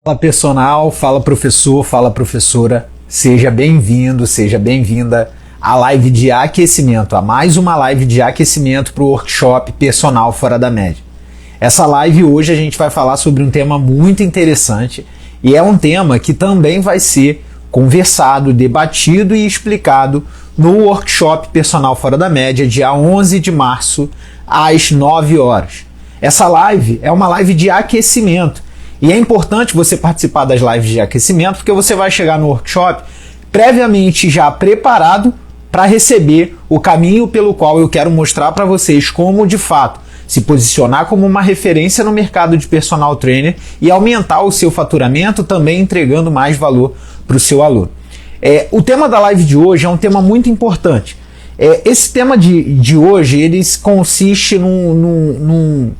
Fala personal, fala professor, fala professora, seja bem-vindo, seja bem-vinda à live de aquecimento, a mais uma live de aquecimento para o workshop Personal Fora da Média. Essa live hoje a gente vai falar sobre um tema muito interessante e é um tema que também vai ser conversado, debatido e explicado no workshop Personal Fora da Média, dia 11 de março, às 9 horas. Essa live é uma live de aquecimento. E é importante você participar das lives de aquecimento porque você vai chegar no workshop previamente já preparado para receber o caminho pelo qual eu quero mostrar para vocês como, de fato, se posicionar como uma referência no mercado de personal trainer e aumentar o seu faturamento, também entregando mais valor para o seu aluno. O tema da live de hoje é um tema muito importante. Esse tema de hoje ele consiste num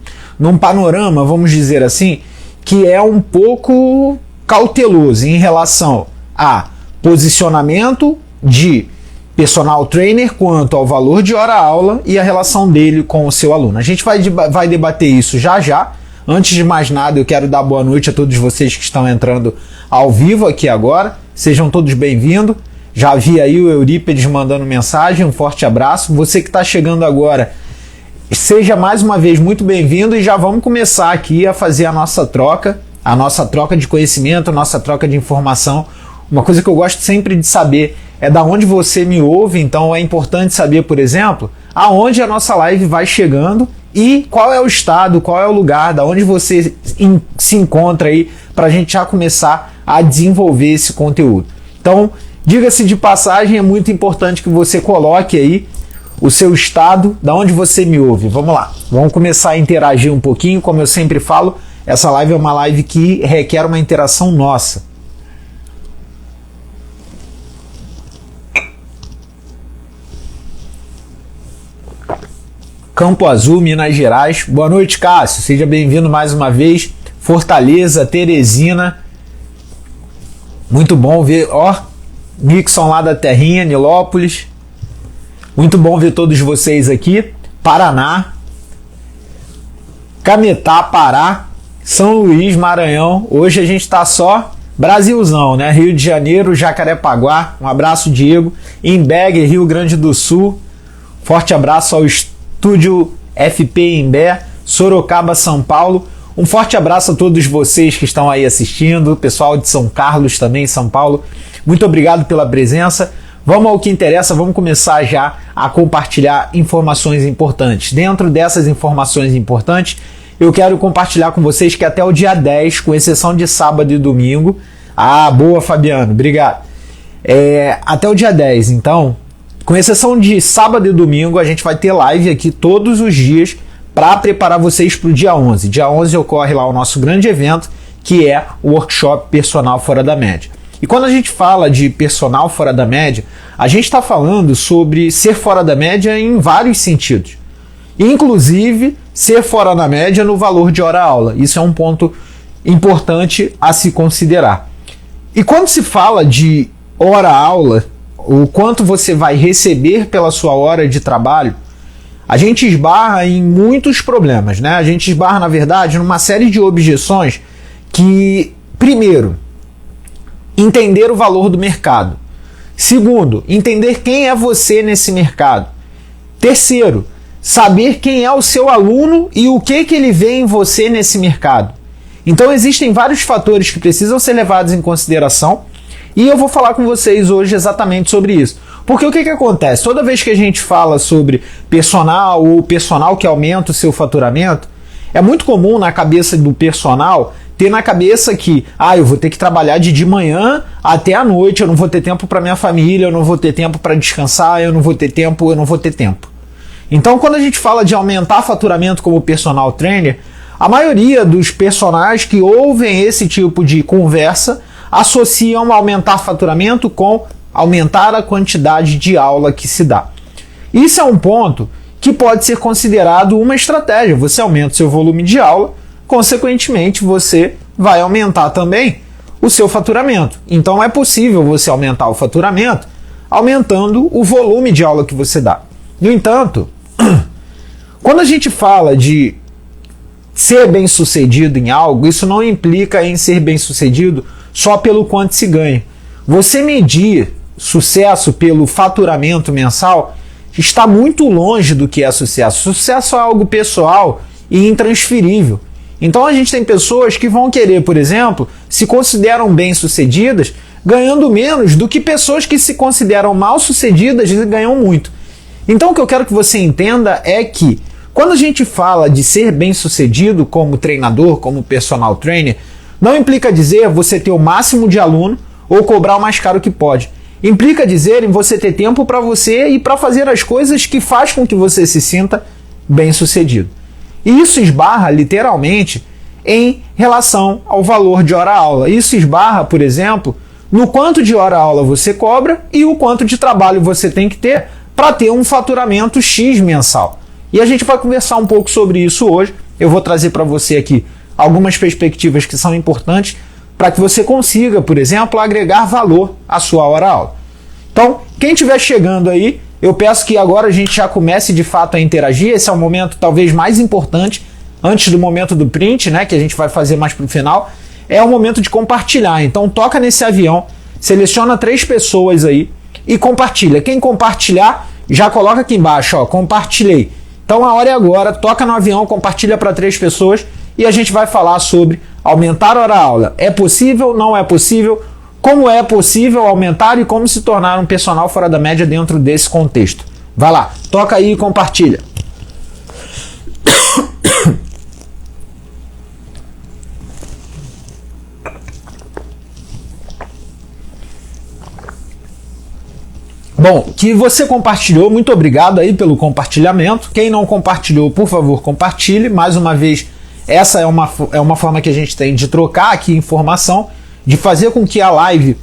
panorama, vamos dizer assim, que é um pouco cauteloso em relação a posicionamento de personal trainer quanto ao valor de hora-aula e a relação dele com o seu aluno. A gente vai debater isso já já. Antes de mais nada, eu quero dar boa noite a todos vocês que estão entrando ao vivo aqui agora. Sejam todos bem-vindos. Já vi aí o Eurípedes mandando mensagem, um forte abraço. Você que está chegando agora, seja mais uma vez muito bem-vindo e já vamos começar aqui a fazer a nossa troca de conhecimento, a nossa troca de informação. Uma coisa que eu gosto sempre de saber é da onde você me ouve, então é importante saber, por exemplo, aonde a nossa live vai chegando e qual é o estado, qual é o lugar, da onde você se encontra aí, para a gente já começar a desenvolver esse conteúdo. Então, diga-se de passagem, é muito importante que você coloque aí o seu estado, da onde você me ouve. Vamos lá, vamos começar a interagir um pouquinho. Como eu sempre falo, essa live é uma live que requer uma interação nossa. Campo Azul, Minas Gerais. Boa noite, Cássio. Seja bem-vindo mais uma vez. Fortaleza, Teresina. Muito bom ver, Nixon lá da Terrinha, Nilópolis. Muito bom ver todos vocês aqui. Paraná, Cametá, Pará, São Luís, Maranhão. Hoje a gente está só Brasilzão, né? Rio de Janeiro, Jacarepaguá. Um abraço, Diego. Imbé, Rio Grande do Sul. Forte abraço ao Estúdio FP Imbé. Sorocaba, São Paulo. Um forte abraço a todos vocês que estão aí assistindo. Pessoal de São Carlos também, São Paulo. Muito obrigado pela presença. Vamos ao que interessa, vamos começar já a compartilhar informações importantes. Dentro dessas informações importantes, eu quero compartilhar com vocês que até o dia 10, com exceção de sábado e domingo... boa, Fabiano, obrigado. Até o dia 10, então, com exceção de sábado e domingo, a gente vai ter live aqui todos os dias para preparar vocês para o dia 11. Dia 11 ocorre lá o nosso grande evento, que é o Workshop Personal Fora da Média. E quando a gente fala de personal fora da média, a gente está falando sobre ser fora da média em vários sentidos. Inclusive, ser fora da média no valor de hora-aula. Isso é um ponto importante a se considerar. E quando se fala de hora-aula, o quanto você vai receber pela sua hora de trabalho, a gente esbarra em muitos problemas, né? A gente esbarra, na verdade, numa série de objeções que, primeiro, entender o valor do mercado. Segundo, entender quem é você nesse mercado. Terceiro, saber quem é o seu aluno e o que ele vê em você nesse mercado. Então existem vários fatores que precisam ser levados em consideração e eu vou falar com vocês hoje exatamente sobre isso. Porque o que acontece? Toda vez que a gente fala sobre personal ou personal que aumenta o seu faturamento, é muito comum na cabeça do personal ter na cabeça que eu vou ter que trabalhar de manhã até a noite, eu não vou ter tempo para minha família, eu não vou ter tempo para descansar, eu não vou ter tempo. Então, quando a gente fala de aumentar faturamento como personal trainer, a maioria dos personagens que ouvem esse tipo de conversa associam aumentar faturamento com aumentar a quantidade de aula que se dá. Isso é um ponto que pode ser considerado uma estratégia. Você aumenta o seu volume de aula, consequentemente, você vai aumentar também o seu faturamento. Então, é possível você aumentar o faturamento aumentando o volume de aula que você dá. No entanto, quando a gente fala de ser bem-sucedido em algo, isso não implica em ser bem-sucedido só pelo quanto se ganha. Você medir sucesso pelo faturamento mensal está muito longe do que é sucesso. Sucesso é algo pessoal e intransferível. Então a gente tem pessoas que vão querer, por exemplo, se consideram bem-sucedidas ganhando menos do que pessoas que se consideram mal-sucedidas e ganham muito. Então o que eu quero que você entenda é que quando a gente fala de ser bem-sucedido como treinador, como personal trainer, não implica dizer você ter o máximo de aluno ou cobrar o mais caro que pode. Implica dizer em você ter tempo para você e para fazer as coisas que faz com que você se sinta bem-sucedido. E isso esbarra literalmente em relação ao valor de hora-aula. Isso esbarra, por exemplo, no quanto de hora-aula você cobra e o quanto de trabalho você tem que ter para ter um faturamento X mensal. E a gente vai conversar um pouco sobre isso hoje. Eu vou trazer para você aqui algumas perspectivas que são importantes para que você consiga, por exemplo, agregar valor à sua hora-aula. Então, quem estiver chegando aí, eu peço que agora a gente já comece de fato a interagir. Esse é o momento talvez mais importante, antes do momento do print, né, que a gente vai fazer mais para o final. É o momento de compartilhar. Então toca nesse avião, seleciona 3 pessoas aí e compartilha. Quem compartilhar, já coloca aqui embaixo, ó, compartilhei. Então a hora é agora, toca no avião, compartilha para 3 pessoas e a gente vai falar sobre aumentar a hora-aula. É possível? Não é possível? Como é possível aumentar e como se tornar um personal fora da média dentro desse contexto. Vai lá, toca aí e compartilha. Bom, que você compartilhou, muito obrigado aí pelo compartilhamento. Quem não compartilhou, por favor, compartilhe. Mais uma vez, essa é uma forma que a gente tem de trocar aqui informação, de fazer com que a live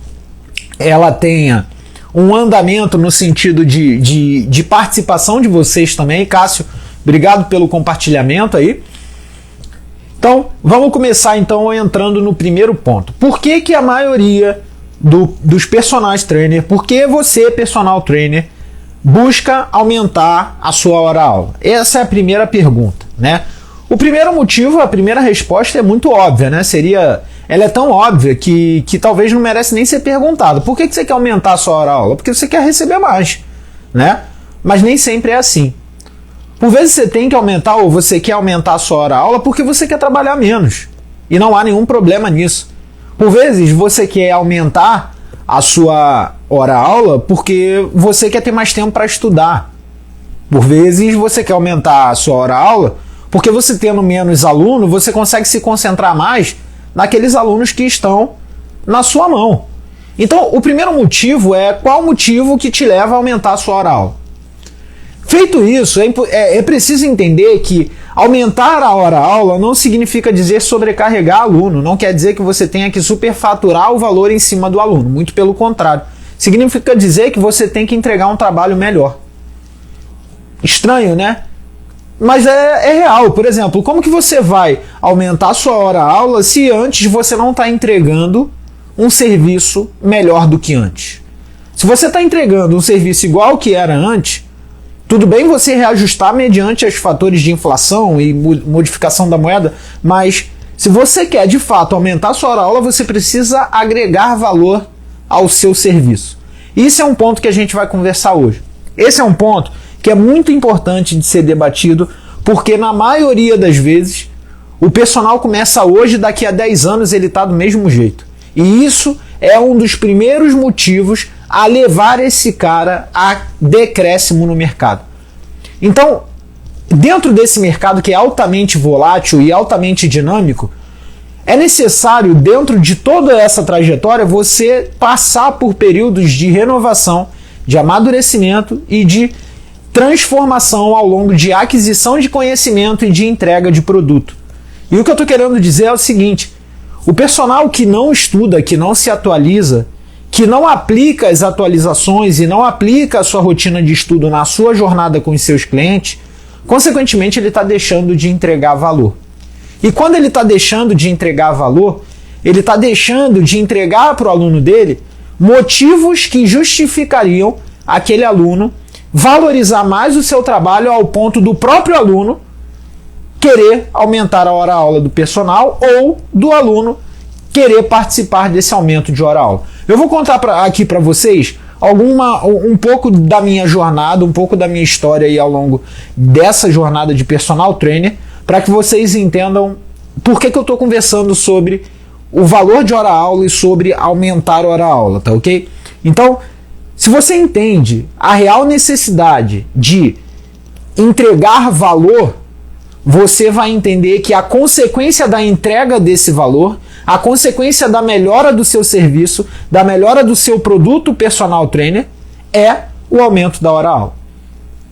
ela tenha um andamento no sentido de participação de vocês também. Cássio, obrigado pelo compartilhamento aí. Então, vamos começar então entrando no primeiro ponto. Por que que a maioria dos personal trainer, por que você, personal trainer, busca aumentar a sua hora-aula? Essa é a primeira pergunta, né? O primeiro motivo, a primeira resposta é muito óbvia, né? Ela é tão óbvia que talvez não merece nem ser perguntado. Por que você quer aumentar a sua hora-aula? Porque você quer receber mais, né? Mas nem sempre é assim. Por vezes você tem que aumentar ou você quer aumentar a sua hora-aula porque você quer trabalhar menos. E não há nenhum problema nisso. Por vezes você quer aumentar a sua hora-aula porque você quer ter mais tempo para estudar. Por vezes você quer aumentar a sua hora-aula porque você tendo menos aluno, você consegue se concentrar mais naqueles alunos que estão na sua mão. Então, o primeiro motivo é qual motivo que te leva a aumentar a sua hora-aula. Feito isso, é preciso entender que aumentar a hora-aula não significa dizer sobrecarregar aluno, não quer dizer que você tenha que superfaturar o valor em cima do aluno, muito pelo contrário. Significa dizer que você tem que entregar um trabalho melhor. Estranho, né? Mas é real. Por exemplo, como que você vai aumentar a sua hora-aula se antes você não está entregando um serviço melhor do que antes? Se você está entregando um serviço igual que era antes, tudo bem você reajustar mediante os fatores de inflação e modificação da moeda, mas se você quer de fato aumentar a sua hora-aula, você precisa agregar valor ao seu serviço. Isso é um ponto que a gente vai conversar hoje. Esse é um ponto que é muito importante de ser debatido, porque na maioria das vezes o personal começa hoje, daqui a 10 anos ele está do mesmo jeito. E isso é um dos primeiros motivos a levar esse cara a decréscimo no mercado. Então, dentro desse mercado que é altamente volátil e altamente dinâmico, é necessário, dentro de toda essa trajetória, você passar por períodos de renovação, de amadurecimento e de transformação ao longo de aquisição de conhecimento e de entrega de produto. E o que eu estou querendo dizer é o seguinte: o personal que não estuda, que não se atualiza, que não aplica as atualizações e não aplica a sua rotina de estudo na sua jornada com os seus clientes, consequentemente ele está deixando de entregar valor. E quando ele está deixando de entregar valor, ele está deixando de entregar para o aluno dele motivos que justificariam aquele aluno valorizar mais o seu trabalho ao ponto do próprio aluno querer aumentar a hora-aula do personal ou do aluno querer participar desse aumento de hora-aula. Eu vou contar aqui para vocês um pouco da minha jornada, um pouco da minha história aí ao longo dessa jornada de personal trainer, para que vocês entendam por que eu estou conversando sobre o valor de hora-aula e sobre aumentar a hora-aula, tá ok? Então, se você entende a real necessidade de entregar valor, você vai entender que a consequência da entrega desse valor, a consequência da melhora do seu serviço, da melhora do seu produto personal trainer, é o aumento da hora-aula.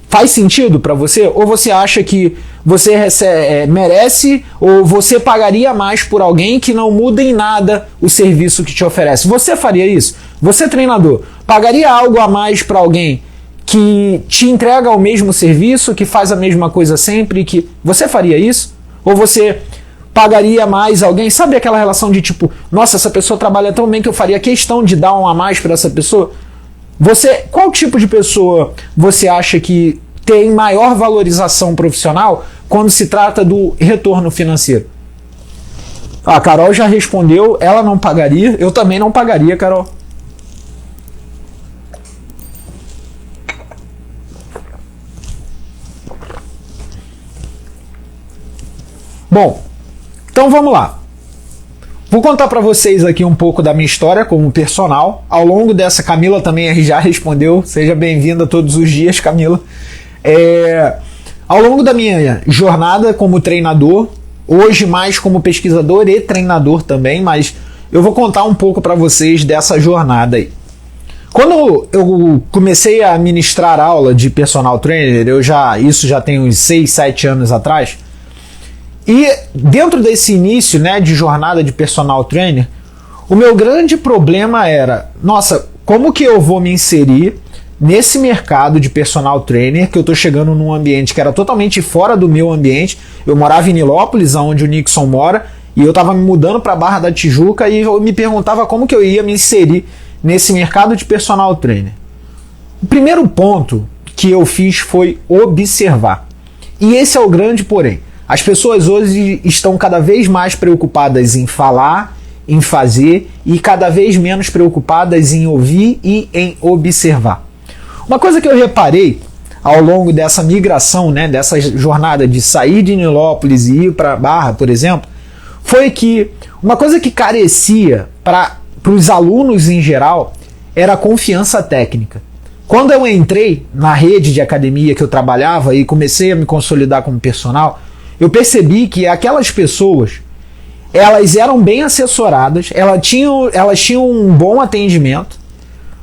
Faz sentido para você? Ou você acha que você merece ou você pagaria mais por alguém que não muda em nada o serviço que te oferece? Você faria isso? Você, treinador, pagaria algo a mais para alguém que te entrega o mesmo serviço, que faz a mesma coisa sempre? Que você faria isso? Ou você pagaria mais alguém? Sabe aquela relação de tipo, nossa, essa pessoa trabalha tão bem que eu faria questão de dar um a mais para essa pessoa? Qual tipo de pessoa você acha que tem maior valorização profissional quando se trata do retorno financeiro? A Carol já respondeu, ela não pagaria, eu também não pagaria, Carol. Bom, então vamos lá. Vou contar para vocês aqui um pouco da minha história como personal. Ao longo dessa, Camila também já respondeu. Seja bem-vinda todos os dias, Camila. Ao longo da minha jornada como treinador, hoje mais como pesquisador e treinador também, mas eu vou contar um pouco para vocês dessa jornada aí. Quando eu comecei a ministrar aula de personal trainer, isso já tem uns 6, 7 anos atrás. E dentro desse início, né, de jornada de personal trainer, o meu grande problema era, nossa, como que eu vou me inserir nesse mercado de personal trainer, que eu tô chegando num ambiente que era totalmente fora do meu ambiente. Eu morava em Nilópolis, onde o Nixon mora, e eu tava me mudando para Barra da Tijuca e eu me perguntava como que eu ia me inserir nesse mercado de personal trainer. O primeiro ponto que eu fiz foi observar. E esse é o grande porém. As pessoas hoje estão cada vez mais preocupadas em falar, em fazer e cada vez menos preocupadas em ouvir e em observar. Uma coisa que eu reparei ao longo dessa migração, né, dessa jornada de sair de Nilópolis e ir para Barra, por exemplo, foi que uma coisa que carecia para os alunos em geral era a confiança técnica. Quando eu entrei na rede de academia que eu trabalhava e comecei a me consolidar como personal, eu percebi que aquelas pessoas, elas eram bem assessoradas, elas tinham um bom atendimento,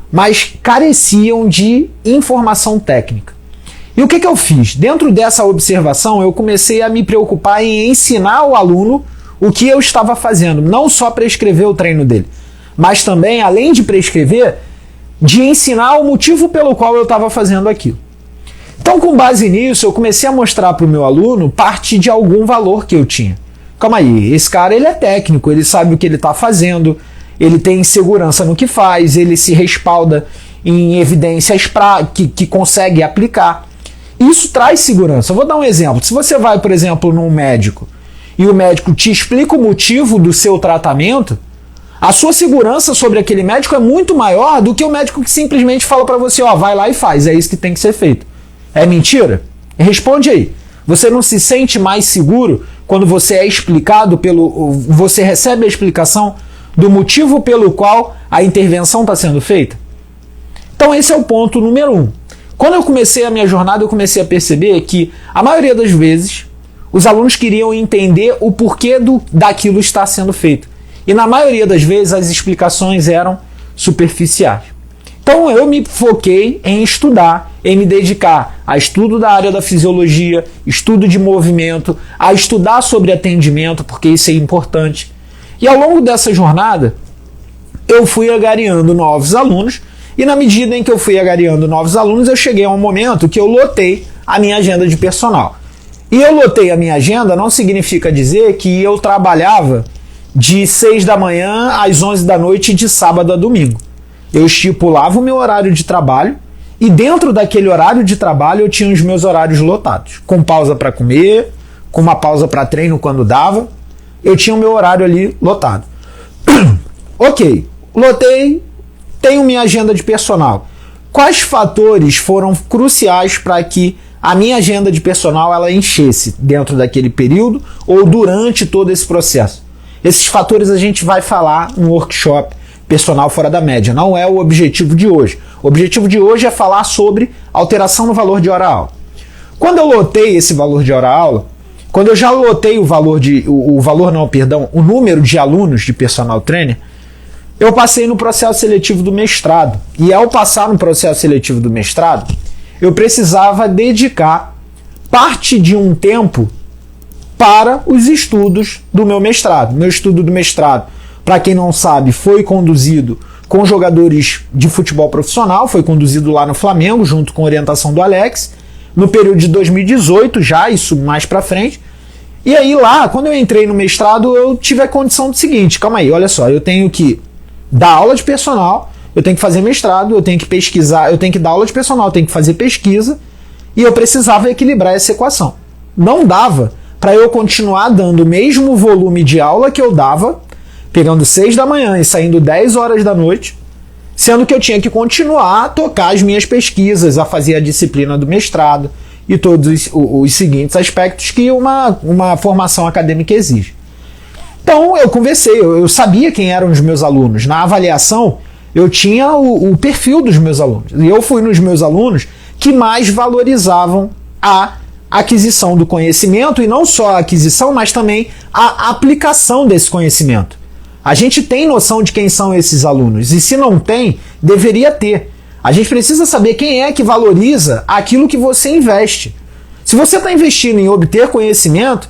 mas careciam de informação técnica. E o que eu fiz? Dentro dessa observação, eu comecei a me preocupar em ensinar o aluno o que eu estava fazendo, não só prescrever o treino dele, mas também, além de prescrever, de ensinar o motivo pelo qual eu estava fazendo aquilo. Então, com base nisso, eu comecei a mostrar para o meu aluno parte de algum valor que eu tinha. Calma aí, esse cara ele é técnico, ele sabe o que ele está fazendo, ele tem segurança no que faz, ele se respalda em evidências que consegue aplicar. Isso traz segurança. Eu vou dar um exemplo. Se você vai, por exemplo, num médico e o médico te explica o motivo do seu tratamento, a sua segurança sobre aquele médico é muito maior do que o médico que simplesmente fala para você, ó, vai lá e faz, é isso que tem que ser feito. É mentira? Responde aí. Você não se sente mais seguro quando você é explicado você recebe a explicação do motivo pelo qual a intervenção está sendo feita? Então esse é o ponto número 1. Quando eu comecei a minha jornada, eu comecei a perceber que a maioria das vezes os alunos queriam entender o porquê daquilo estar sendo feito. E na maioria das vezes as explicações eram superficiais. Então eu me foquei em estudar, em me dedicar a estudo da área da fisiologia, estudo de movimento, a estudar sobre atendimento, porque isso é importante. E ao longo dessa jornada, eu fui agariando novos alunos, e na medida em que eu fui agariando novos alunos, eu cheguei a um momento que eu lotei a minha agenda de personal. E eu lotei a minha agenda não significa dizer que eu trabalhava de 6 da manhã às 11 da noite de sábado a domingo. Eu estipulava o meu horário de trabalho e dentro daquele horário de trabalho eu tinha os meus horários lotados, com pausa para comer, com uma pausa para treino quando dava. Eu tinha o meu horário ali lotado. Ok, lotei, tenho minha agenda de personal. Quais fatores foram cruciais para que a minha agenda de personal ela enchesse dentro daquele período ou durante todo esse processo? Esses fatores a gente vai falar no workshop Personal Fora da Média. Não é o objetivo de hoje. O objetivo de hoje é falar sobre alteração no valor de hora-aula. Quando eu lotei esse valor de hora-aula, quando eu já lotei o número de alunos de personal trainer, eu passei no processo seletivo do mestrado. E ao passar no processo seletivo do mestrado, eu precisava dedicar parte de um tempo para os estudos do meu mestrado. Meu estudo do mestrado, para quem não sabe, foi conduzido com jogadores de futebol profissional, foi conduzido lá no Flamengo, junto com a orientação do Alex, no período de 2018, já isso mais para frente. E aí lá, quando eu entrei no mestrado, eu tive a condição do seguinte, calma aí, olha só, eu tenho que dar aula de personal, eu tenho que fazer mestrado, eu tenho que pesquisar, eu tenho que dar aula de personal, eu tenho que fazer pesquisa, e eu precisava equilibrar essa equação. Não dava para eu continuar dando o mesmo volume de aula que eu dava, pegando 6 da manhã e saindo 10 horas da noite, sendo que eu tinha que continuar a tocar as minhas pesquisas, a fazer a disciplina do mestrado e todos os seguintes aspectos que uma formação acadêmica exige. Então eu conversei, eu sabia quem eram os meus alunos. Na avaliação, eu tinha o perfil dos meus alunos. E eu fui nos meus alunos que mais valorizavam a aquisição do conhecimento, e não só a aquisição, mas também a aplicação desse conhecimento. A gente tem noção de quem são esses alunos, e se não tem, deveria ter. A gente precisa saber quem é que valoriza aquilo que você investe. Se você está investindo em obter conhecimento,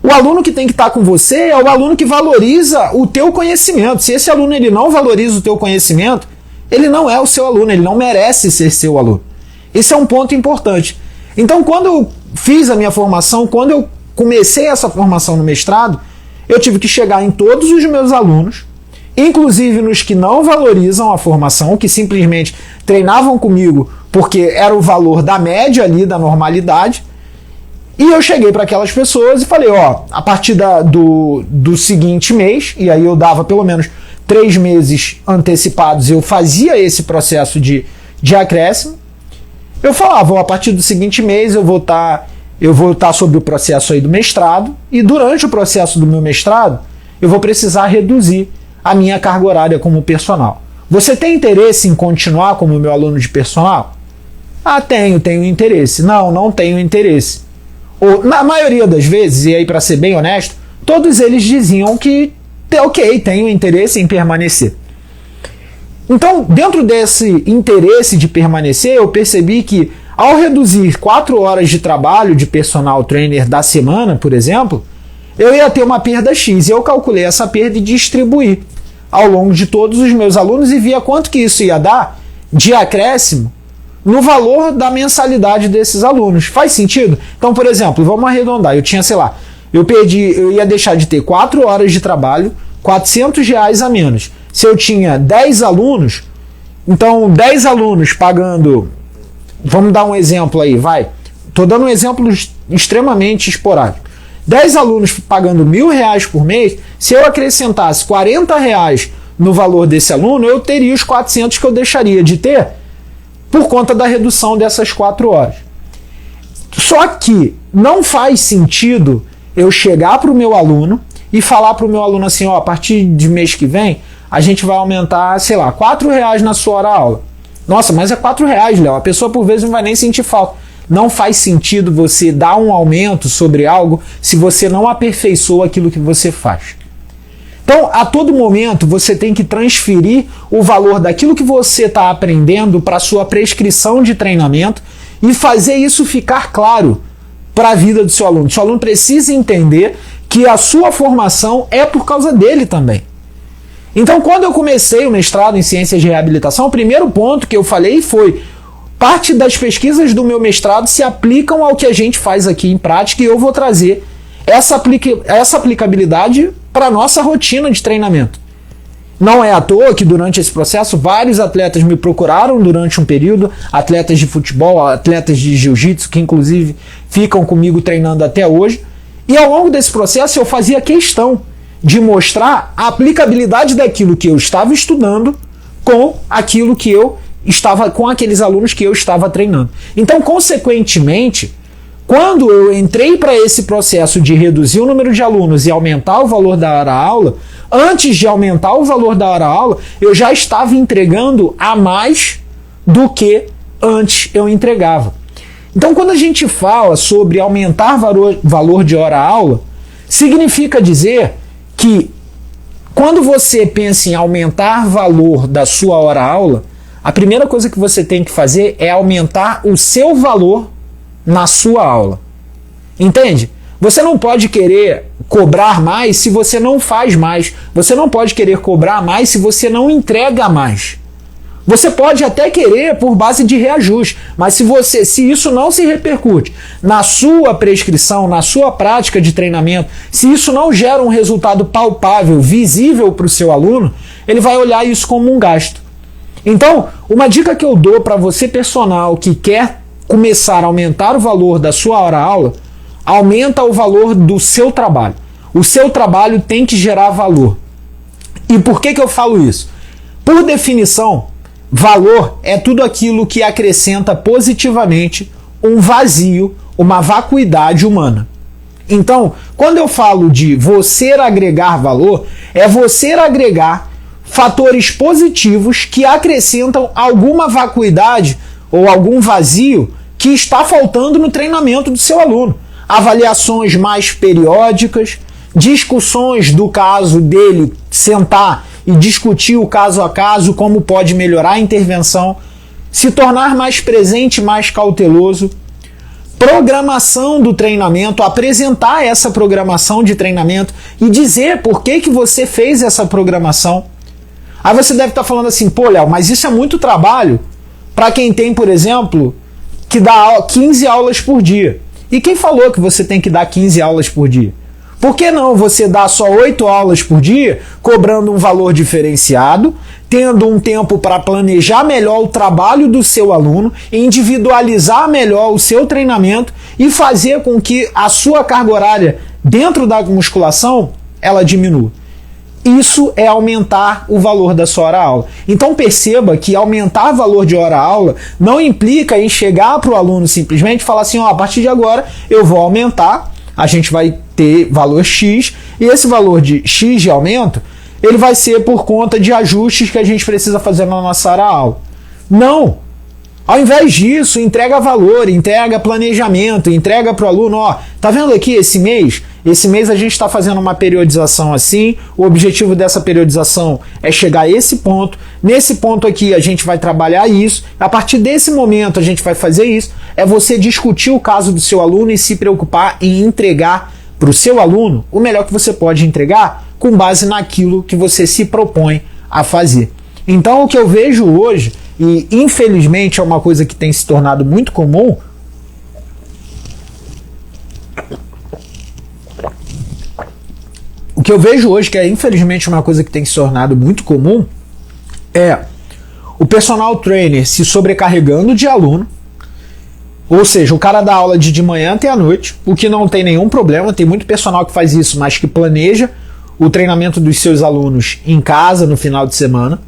o aluno que tem que estar com você é o aluno que valoriza o teu conhecimento. Se esse aluno ele não valoriza o teu conhecimento, ele não é o seu aluno, ele não merece ser seu aluno. Esse é um ponto importante. Então, quando eu fiz a minha formação, quando eu comecei essa formação no mestrado, eu tive que chegar em todos os meus alunos, inclusive nos que não valorizam a formação, que simplesmente treinavam comigo porque era o valor da média ali, da normalidade. E eu cheguei para aquelas pessoas e falei, ó, a partir do seguinte mês, e aí eu dava pelo menos 3 meses antecipados, eu fazia esse processo de acréscimo. Eu falava, ó, a partir do seguinte mês eu vou estar sobre o processo aí do mestrado, e durante o processo do meu mestrado, eu vou precisar reduzir a minha carga horária como personal. Você tem interesse em continuar como meu aluno de personal? Ah, tenho interesse. Não tenho interesse. Ou, na maioria das vezes, e aí para ser bem honesto, todos eles diziam que, ok, tenho interesse em permanecer. Então, dentro desse interesse de permanecer, eu percebi que, ao reduzir 4 horas de trabalho de personal trainer da semana, por exemplo, eu ia ter uma perda X, e eu calculei essa perda e distribuí ao longo de todos os meus alunos e via quanto que isso ia dar de acréscimo no valor da mensalidade desses alunos. Faz sentido? Então, por exemplo, vamos arredondar, eu tinha, sei lá, eu ia deixar de ter 4 horas de trabalho, R$400 a menos. Se eu tinha 10 alunos, então 10 alunos pagando, vamos dar um exemplo aí, vai. Estou dando um exemplo extremamente esporádico. 10 alunos pagando R$1.000 por mês, se eu acrescentasse R$40 no valor desse aluno, eu teria os 400 que eu deixaria de ter por conta da redução dessas 4 horas. Só que não faz sentido eu chegar para o meu aluno e falar para o meu aluno assim, ó, a partir de mês que vem, a gente vai aumentar, sei lá, R$4 na sua hora-aula. Nossa, mas é R$4, Léo. A pessoa por vezes não vai nem sentir falta. Não faz sentido você dar um aumento sobre algo se você não aperfeiçoa aquilo que você faz. Então, a todo momento, você tem que transferir o valor daquilo que você está aprendendo para a sua prescrição de treinamento e fazer isso ficar claro para a vida do seu aluno. O seu aluno precisa entender que a sua formação é por causa dele também. Então, quando eu comecei o mestrado em Ciências de Reabilitação, o primeiro ponto que eu falei foi: parte das pesquisas do meu mestrado se aplicam ao que a gente faz aqui em prática, e eu vou trazer essa aplicabilidade para a nossa rotina de treinamento. Não é à toa que durante esse processo vários atletas me procuraram durante um período, atletas de futebol, atletas de jiu-jitsu, que inclusive ficam comigo treinando até hoje, E ao longo desse processo eu fazia questão de mostrar a aplicabilidade daquilo que eu estava estudando com aquilo que eu estava, com aqueles alunos que eu estava treinando. Então, consequentemente, quando eu entrei para esse processo de reduzir o número de alunos e aumentar o valor da hora-aula, antes de aumentar o valor da hora-aula, eu já estava entregando a mais do que antes eu entregava. Então, quando a gente fala sobre aumentar valor de hora-aula, significa dizer que quando você pensa em aumentar valor da sua hora-aula, a primeira coisa que você tem que fazer é aumentar o seu valor na sua aula. Entende? Você não pode querer cobrar mais se você não faz mais. Você não pode querer cobrar mais se você não entrega mais. Você pode até querer por base de reajuste, mas se isso não se repercute na sua prescrição, na sua prática de treinamento, se isso não gera um resultado palpável, visível para o seu aluno, ele vai olhar isso como um gasto. Então, uma dica que eu dou para você personal que quer começar a aumentar o valor da sua hora-aula, aumenta o valor do seu trabalho. O seu trabalho tem que gerar valor. E por que eu falo isso? Por definição, valor é tudo aquilo que acrescenta positivamente um vazio, uma vacuidade humana. Então, quando eu falo de você agregar valor, é você agregar fatores positivos que acrescentam alguma vacuidade ou algum vazio que está faltando no treinamento do seu aluno. Avaliações mais periódicas, discussões do caso dele, sentar e discutir o caso a caso, como pode melhorar a intervenção, se tornar mais presente, mais cauteloso, programação do treinamento, apresentar essa programação de treinamento e dizer por que você fez essa programação. Aí você deve estar falando assim, pô, Léo, mas isso é muito trabalho para quem tem, por exemplo, que dá 15 aulas por dia. E quem falou que você tem que dar 15 aulas por dia? Por que não você dá só 8 aulas por dia, cobrando um valor diferenciado, tendo um tempo para planejar melhor o trabalho do seu aluno, individualizar melhor o seu treinamento e fazer com que a sua carga horária dentro da musculação ela diminua? Isso é aumentar o valor da sua hora-aula. Então perceba que aumentar o valor de hora-aula não implica em chegar para o aluno simplesmente e falar assim, ó, a partir de agora eu vou aumentar, a gente vai ter valor X, e esse valor de X de aumento, ele vai ser por conta de ajustes que a gente precisa fazer na nossa hora-aula. Não! Ao invés disso, entrega valor, entrega planejamento, entrega para o aluno, ó, tá vendo aqui esse mês? Esse mês a gente está fazendo uma periodização assim, o objetivo dessa periodização é chegar a esse ponto, nesse ponto aqui a gente vai trabalhar isso, a partir desse momento a gente vai fazer isso, é você discutir o caso do seu aluno e se preocupar em entregar para o seu aluno o melhor que você pode entregar com base naquilo que você se propõe a fazer. Então o que eu vejo hoje, e infelizmente é uma coisa que tem se tornado muito comum, o que eu vejo hoje, que é infelizmente uma coisa que tem se tornado muito comum, é o personal trainer se sobrecarregando de aluno, ou seja, o cara dá aula de manhã até à noite, o que não tem nenhum problema, tem muito personal que faz isso, mas que planeja o treinamento dos seus alunos em casa no final de semana.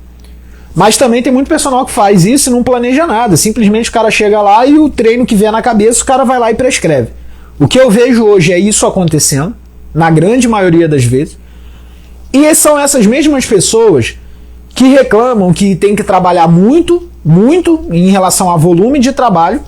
Mas também tem muito personal que faz isso e não planeja nada. Simplesmente o cara chega lá e o treino que vier na cabeça, o cara vai lá e prescreve. O que eu vejo hoje é isso acontecendo, na grande maioria das vezes. E são essas mesmas pessoas que reclamam que tem que trabalhar muito em relação a volume de trabalho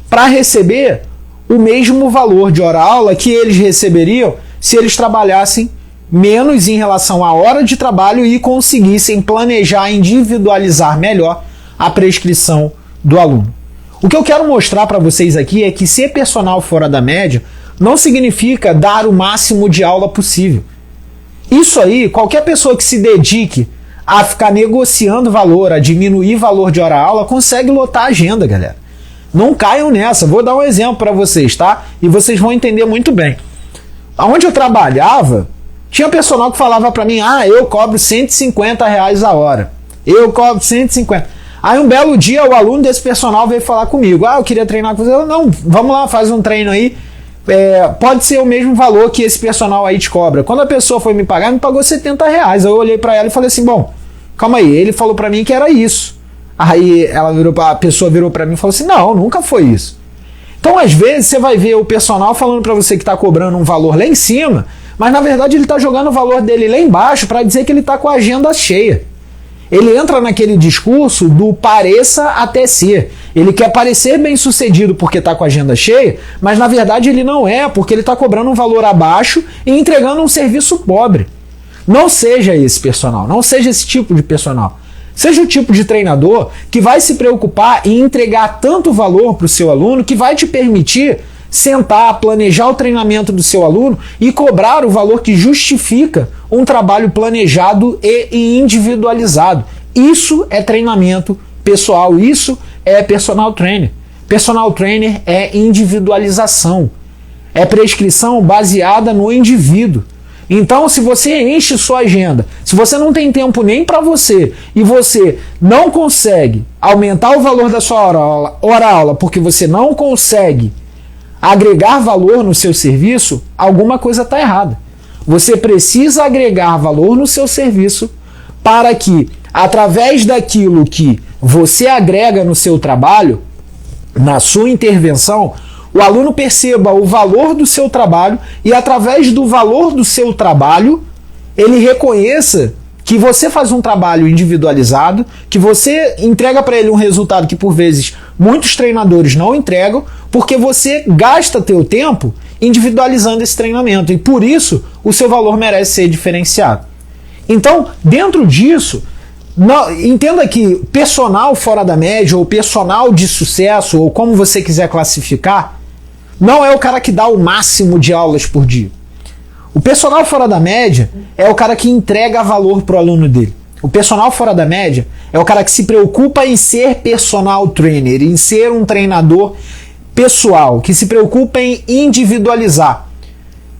para receber o mesmo valor de hora-aula que eles receberiam se eles trabalhassem menos em relação à hora de trabalho e conseguissem planejar, individualizar melhor a prescrição do aluno. O que eu quero mostrar para vocês aqui é que ser personal fora da média não significa dar o máximo de aula possível. Isso aí, qualquer pessoa que se dedique a ficar negociando valor, a diminuir valor de hora-aula, consegue lotar a agenda, galera. Não caiam nessa. Vou dar um exemplo para vocês, tá? E vocês vão entender muito bem. Onde eu trabalhava, tinha personal que falava para mim, eu cobro R$150 a hora. Eu cobro 150. Aí um belo dia o aluno desse personal veio falar comigo, eu queria treinar com você. Eu, não, vamos lá, faz um treino aí. pode ser o mesmo valor que esse personal aí te cobra. Quando a pessoa foi me pagar, me pagou R$70. Aí eu olhei para ela e falei assim, bom, calma aí, ele falou para mim que era isso. Aí a pessoa virou para mim e falou assim, não, nunca foi isso. Então às vezes você vai ver o personal falando para você que está cobrando um valor lá em cima, mas na verdade ele está jogando o valor dele lá embaixo para dizer que ele está com a agenda cheia. Ele entra naquele discurso do pareça até ser. Ele quer parecer bem sucedido porque está com a agenda cheia, mas na verdade ele não é, porque ele está cobrando um valor abaixo e entregando um serviço pobre. Não seja esse personal, não seja esse tipo de personal. Seja o tipo de treinador que vai se preocupar em entregar tanto valor para o seu aluno que vai te permitir sentar, planejar o treinamento do seu aluno e cobrar o valor que justifica um trabalho planejado e individualizado. Isso é treinamento pessoal, isso é personal trainer. Personal trainer é individualização, é prescrição baseada no indivíduo. Então, se você enche sua agenda, se você não tem tempo nem para você e você não consegue aumentar o valor da sua hora-aula porque você não consegue agregar valor no seu serviço, alguma coisa está errada. Você precisa agregar valor no seu serviço para que, através daquilo que você agrega no seu trabalho, na sua intervenção, o aluno perceba o valor do seu trabalho e, através do valor do seu trabalho, ele reconheça que você faz um trabalho individualizado, que você entrega para ele um resultado que, por vezes, muitos treinadores não entregam, porque você gasta teu tempo individualizando esse treinamento. E, por isso, o seu valor merece ser diferenciado. Então, dentro disso, entenda que personal fora da média, ou personal de sucesso, ou como você quiser classificar, não é o cara que dá o máximo de aulas por dia. O personal fora da média é o cara que entrega valor para o aluno dele. O personal fora da média é o cara que se preocupa em ser personal trainer, em ser um treinador pessoal, que se preocupa em individualizar.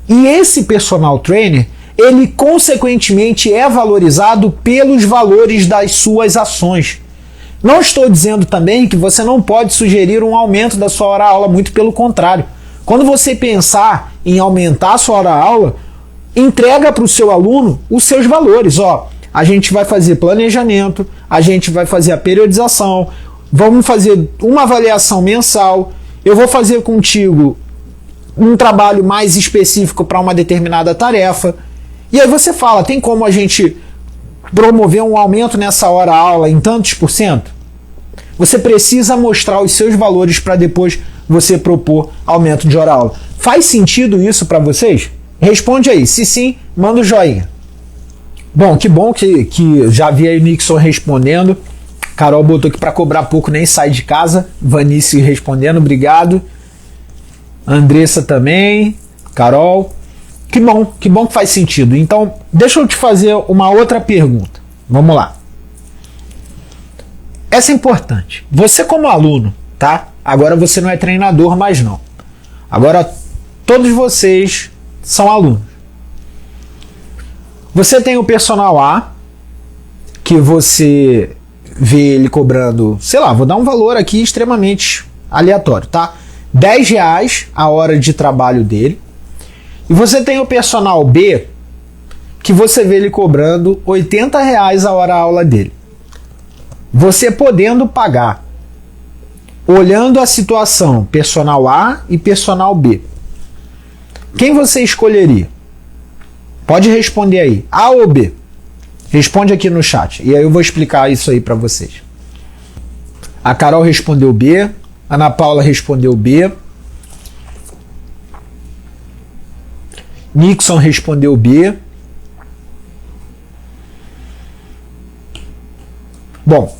E esse personal trainer, ele consequentemente é valorizado pelos valores das suas ações. Não estou dizendo também que você não pode sugerir um aumento da sua hora-aula, muito pelo contrário. Quando você pensar em aumentar a sua hora-aula, entrega para o seu aluno os seus valores. A gente vai fazer planejamento, a gente vai fazer a periodização, vamos fazer uma avaliação mensal, eu vou fazer contigo um trabalho mais específico para uma determinada tarefa. E aí você fala, tem como a gente promover um aumento nessa hora-aula em tantos %? Você precisa mostrar os seus valores para depois você propor aumento de hora-aula. Faz sentido isso para vocês? Responde aí. Se sim, manda o joinha. Bom que já vi aí o Nixon respondendo. Carol botou aqui para cobrar pouco, nem sai de casa. Vanice respondendo, obrigado. Andressa também. Carol. Que bom que faz sentido. Então, deixa eu te fazer uma outra pergunta. Vamos lá. Essa é importante. Você como aluno, tá? Agora você não é treinador mais não. Agora todos vocês são alunos. Você tem o personal A, que você vê ele cobrando, sei lá, vou dar um valor aqui extremamente aleatório, tá? R$10 a hora de trabalho dele. E você tem o personal B, que você vê ele cobrando R$80 a hora-aula dele. Você podendo pagar, olhando a situação personal A e personal B, quem você escolheria? Pode responder aí, A ou B? Responde aqui no chat, e aí eu vou explicar isso aí para vocês. A Carol respondeu B, a Ana Paula respondeu B, Nixon respondeu B. Bom,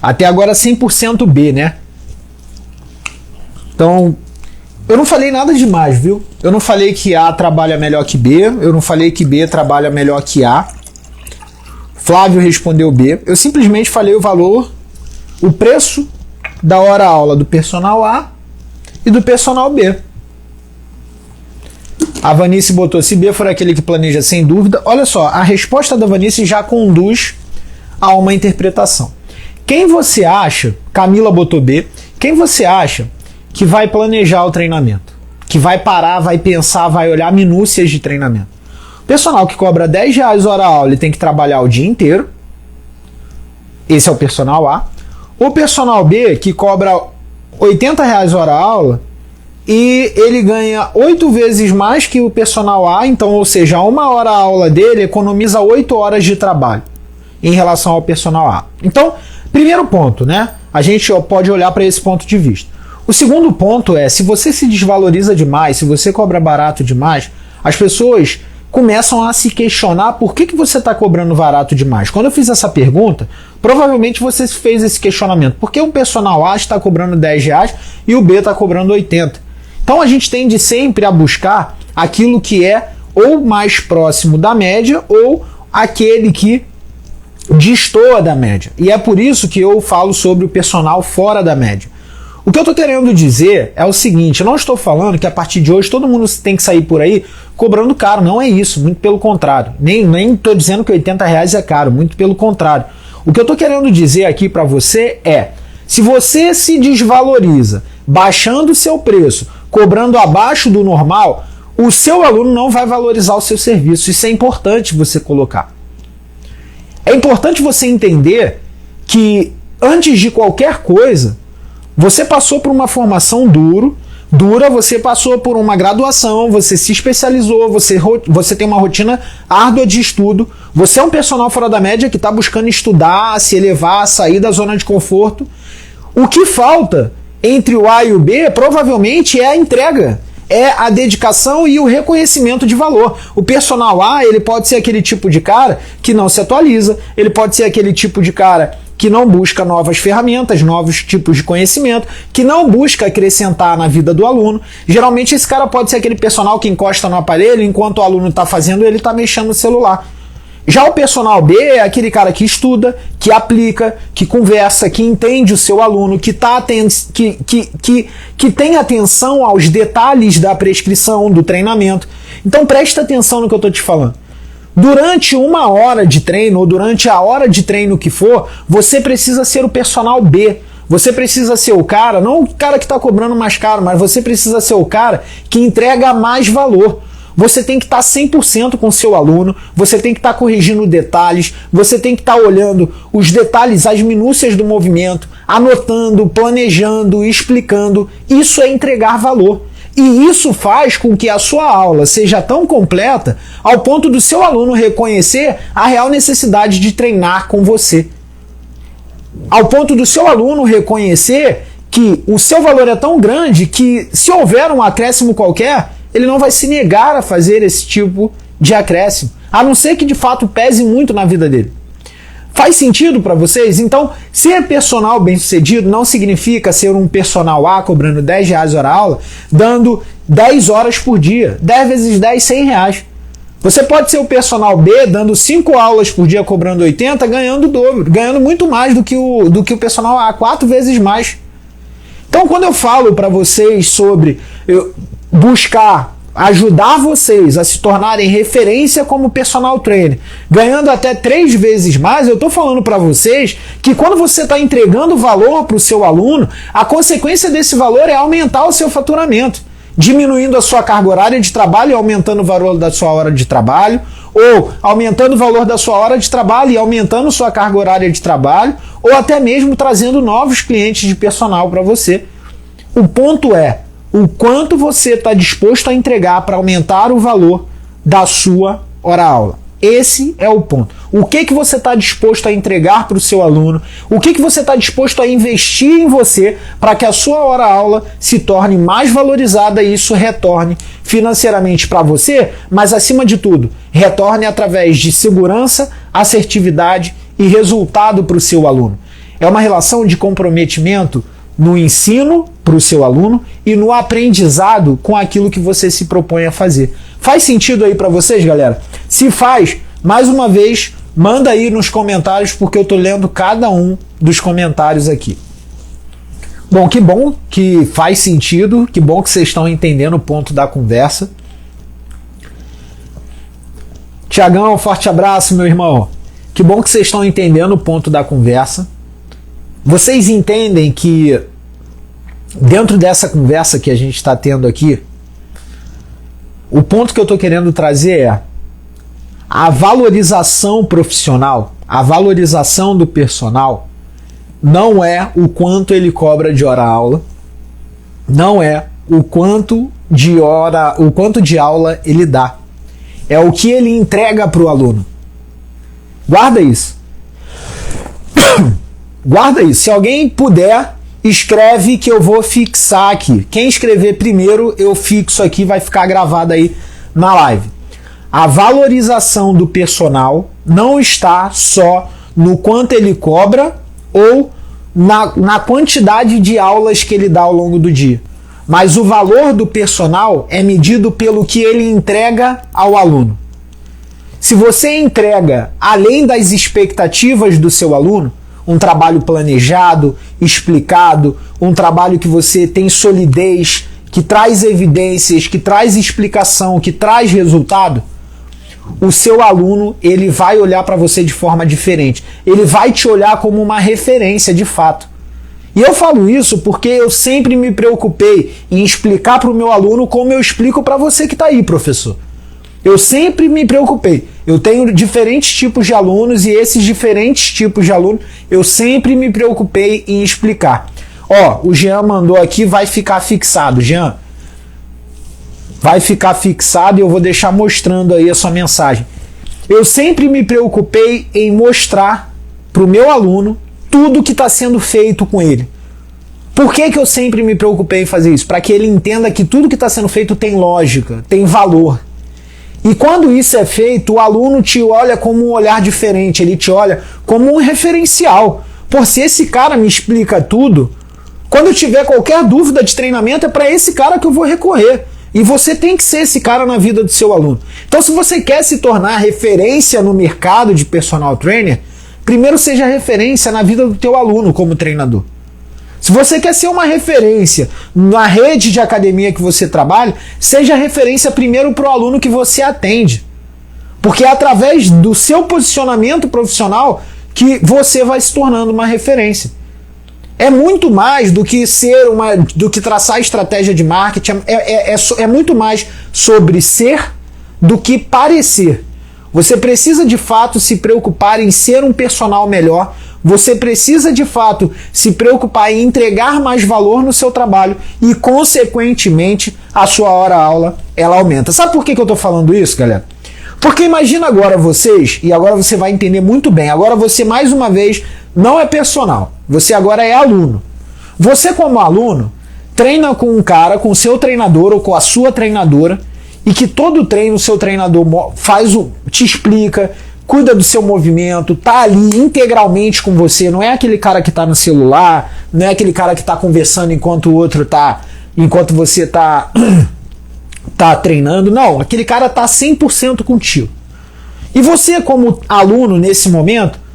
até agora 100% B, né? Então, eu não falei nada demais, viu? Eu não falei que A trabalha melhor que B, eu não falei que B trabalha melhor que A. Flávio respondeu B. Eu simplesmente falei o valor, o preço da hora-aula do personal A e do personal B. A Vanice botou, se B for aquele que planeja sem dúvida. Olha só, a resposta da Vanice já conduz a uma interpretação. Quem você acha, Camila botou B, quem você acha que vai planejar o treinamento? que vai parar, vai pensar, vai olhar minúcias de treinamento. O personal que cobra R$10 hora aula, ele tem que trabalhar o dia inteiro. Esse é o personal A. O personal B, que cobra R$80 hora aula, e ele ganha 8 vezes mais que o personal A, então, ou seja, uma hora aula dele economiza 8 horas de trabalho em relação ao personal A. Então, primeiro ponto, né? A gente pode olhar para esse ponto de vista. O segundo ponto é, se você se desvaloriza demais, se você cobra barato demais, as pessoas começam a se questionar por que você está cobrando barato demais. Quando eu fiz essa pergunta, provavelmente você fez esse questionamento. Por que um personal A está cobrando R$10 e o B está cobrando 80? Então a gente tende sempre a buscar aquilo que é ou mais próximo da média ou aquele que destoa da média. E é por isso que eu falo sobre o personal fora da média. O que eu estou querendo dizer é o seguinte, eu não estou falando que a partir de hoje todo mundo tem que sair por aí cobrando caro, não é isso, muito pelo contrário. Nem estou dizendo que R$80 é caro, muito pelo contrário. O que eu estou querendo dizer aqui para você é, se você se desvaloriza baixando o seu preço, cobrando abaixo do normal, o seu aluno não vai valorizar o seu serviço. Isso é importante você colocar. É importante você entender que antes de qualquer coisa, você passou por uma formação dura, você passou por uma graduação, você se especializou, você tem uma rotina árdua de estudo, você é um personal fora da média que está buscando estudar, se elevar, sair da zona de conforto. O que falta entre o A e o B provavelmente é a entrega, é a dedicação e o reconhecimento de valor. O personal A, ele pode ser aquele tipo de cara que não se atualiza, ele pode ser aquele tipo de cara que não busca novas ferramentas, novos tipos de conhecimento, que não busca acrescentar na vida do aluno. Geralmente esse cara pode ser aquele personal que encosta no aparelho, enquanto o aluno está fazendo, ele está mexendo no celular. Já o personal B é aquele cara que estuda, que aplica, que conversa, que entende o seu aluno, que tem atenção aos detalhes da prescrição, do treinamento. Então presta atenção no que eu estou te falando. Durante uma hora de treino, ou durante a hora de treino que for, você precisa ser o personal B. Você precisa ser o cara, não o cara que está cobrando mais caro, mas você precisa ser o cara que entrega mais valor. Você tem que estar 100% com o seu aluno, você tem que estar corrigindo detalhes, você tem que estar olhando os detalhes, as minúcias do movimento, anotando, planejando, explicando. Isso é entregar valor. E isso faz com que a sua aula seja tão completa ao ponto do seu aluno reconhecer a real necessidade de treinar com você. Ao ponto do seu aluno reconhecer que o seu valor é tão grande que, se houver um acréscimo qualquer, ele não vai se negar a fazer esse tipo de acréscimo, a não ser que de fato pese muito na vida dele. Faz sentido para vocês? Então, ser personal bem-sucedido não significa ser um personal A cobrando R$10 hora aula, dando 10 horas por dia. 10 vezes 10, R$100. Você pode ser o personal B dando 5 aulas por dia cobrando 80, ganhando o dobro, ganhando muito mais do que o personal A, 4 vezes mais. Então, quando eu falo para vocês sobre buscar ajudar vocês a se tornarem referência como personal trainer, ganhando até 3 vezes mais, eu estou falando para vocês que quando você está entregando valor para o seu aluno, a consequência desse valor é aumentar o seu faturamento, diminuindo a sua carga horária de trabalho e aumentando o valor da sua hora de trabalho, ou aumentando o valor da sua hora de trabalho e aumentando sua carga horária de trabalho, ou até mesmo trazendo novos clientes de personal para você. O ponto é o quanto você está disposto a entregar para aumentar o valor da sua hora-aula. Esse é o ponto. O que você está disposto a entregar para o seu aluno? O que você está disposto a investir em você para que a sua hora-aula se torne mais valorizada e isso retorne financeiramente para você, mas acima de tudo, retorne através de segurança, assertividade e resultado para o seu aluno. É uma relação de comprometimento no ensino para o seu aluno e no aprendizado com aquilo que você se propõe a fazer. Faz sentido aí para vocês, galera? Se faz, mais uma vez, manda aí nos comentários, porque eu estou lendo cada um dos comentários aqui. Bom que faz sentido, que bom que vocês estão entendendo o ponto da conversa. Tiagão, forte abraço, meu irmão. Que bom que vocês estão entendendo o ponto da conversa. Vocês entendem que dentro dessa conversa que a gente está tendo aqui, O ponto que eu estou querendo trazer é a valorização profissional, a valorização do personal não é o quanto ele cobra de hora-aula, não é o quanto de aula ele dá. É o que ele entrega para o aluno. Guarda isso. Guarda isso. Se alguém puder, escreve que eu vou fixar aqui. Quem escrever primeiro, eu fixo aqui, vai ficar gravado aí na live. A valorização do personal não está só no quanto ele cobra ou na quantidade de aulas que ele dá ao longo do dia. Mas o valor do personal é medido pelo que ele entrega ao aluno. Se você entrega, além das expectativas do seu aluno, um trabalho planejado, explicado, um trabalho que você tem solidez, que traz evidências, que traz explicação, que traz resultado, o seu aluno ele vai olhar para você de forma diferente. Ele vai te olhar como uma referência de fato. E eu falo isso porque eu sempre me preocupei em explicar para o meu aluno como eu explico para você que está aí, professor. Eu sempre me preocupei. Eu tenho diferentes tipos de alunos e esses diferentes tipos de alunos eu sempre me preocupei em explicar. Ó, o Jean mandou aqui, vai ficar fixado. Jean, vai ficar fixado e eu vou deixar mostrando aí a sua mensagem. Eu sempre me preocupei em mostrar para o meu aluno tudo que está sendo feito com ele. Por que eu sempre me preocupei em fazer isso? Para que ele entenda que tudo que está sendo feito tem lógica, tem valor. E quando isso é feito, o aluno te olha como um olhar diferente, ele te olha como um referencial. Por se esse cara me explica tudo, quando eu tiver qualquer dúvida de treinamento, é para esse cara que eu vou recorrer. E você tem que ser esse cara na vida do seu aluno. Então, se você quer se tornar referência no mercado de personal trainer, primeiro seja referência na vida do teu aluno como treinador. Se você quer ser uma referência na rede de academia que você trabalha, seja referência primeiro para o aluno que você atende. Porque é através do seu posicionamento profissional que você vai se tornando uma referência. É muito mais do que do que traçar estratégia de marketing, é muito mais sobre ser do que parecer. Você precisa de fato se preocupar em ser um personal melhor, você precisa de fato se preocupar em entregar mais valor no seu trabalho e, consequentemente, a sua hora-aula ela aumenta. Sabe por que eu estou falando isso, galera? Porque imagina agora vocês, e agora você vai entender muito bem, agora você mais uma vez não é personal, você agora é aluno. Você como aluno treina com um cara, com o seu treinador ou com a sua treinadora, e que todo treino o seu treinador te explica, cuida do seu movimento, tá ali integralmente com você, não é aquele cara que tá no celular, não é aquele cara que tá conversando enquanto você tá treinando, não, aquele cara tá 100% contigo. E você como aluno nesse momento,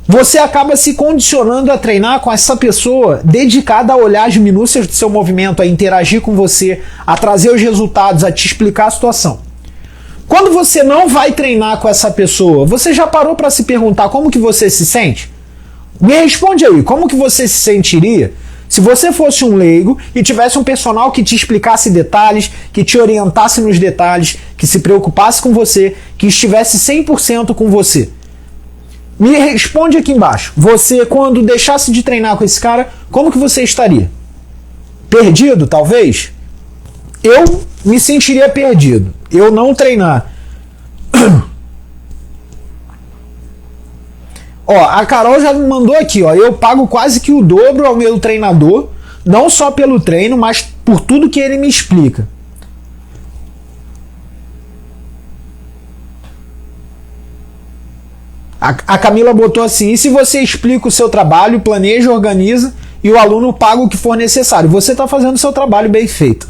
você acaba se condicionando a treinar com essa pessoa dedicada a olhar as minúcias do seu movimento, a interagir com você, a trazer os resultados, a te explicar a situação. Quando você não vai treinar com essa pessoa, você já parou para se perguntar como que você se sente? Me responde aí, como que você se sentiria se você fosse um leigo e tivesse um personal que te explicasse detalhes, que te orientasse nos detalhes, que se preocupasse com você, que estivesse 100% com você? Me responde aqui embaixo. Você, quando deixasse de treinar com esse cara, como que você estaria? Perdido, talvez? Eu me sentiria perdido. Eu não treinar. Ó, a Carol já me mandou aqui, ó. Eu pago quase que o dobro ao meu treinador, não só pelo treino, mas por tudo que ele me explica. A Camila botou assim: e se você explica o seu trabalho, planeja, organiza e o aluno paga o que for necessário? Você está fazendo o seu trabalho bem feito.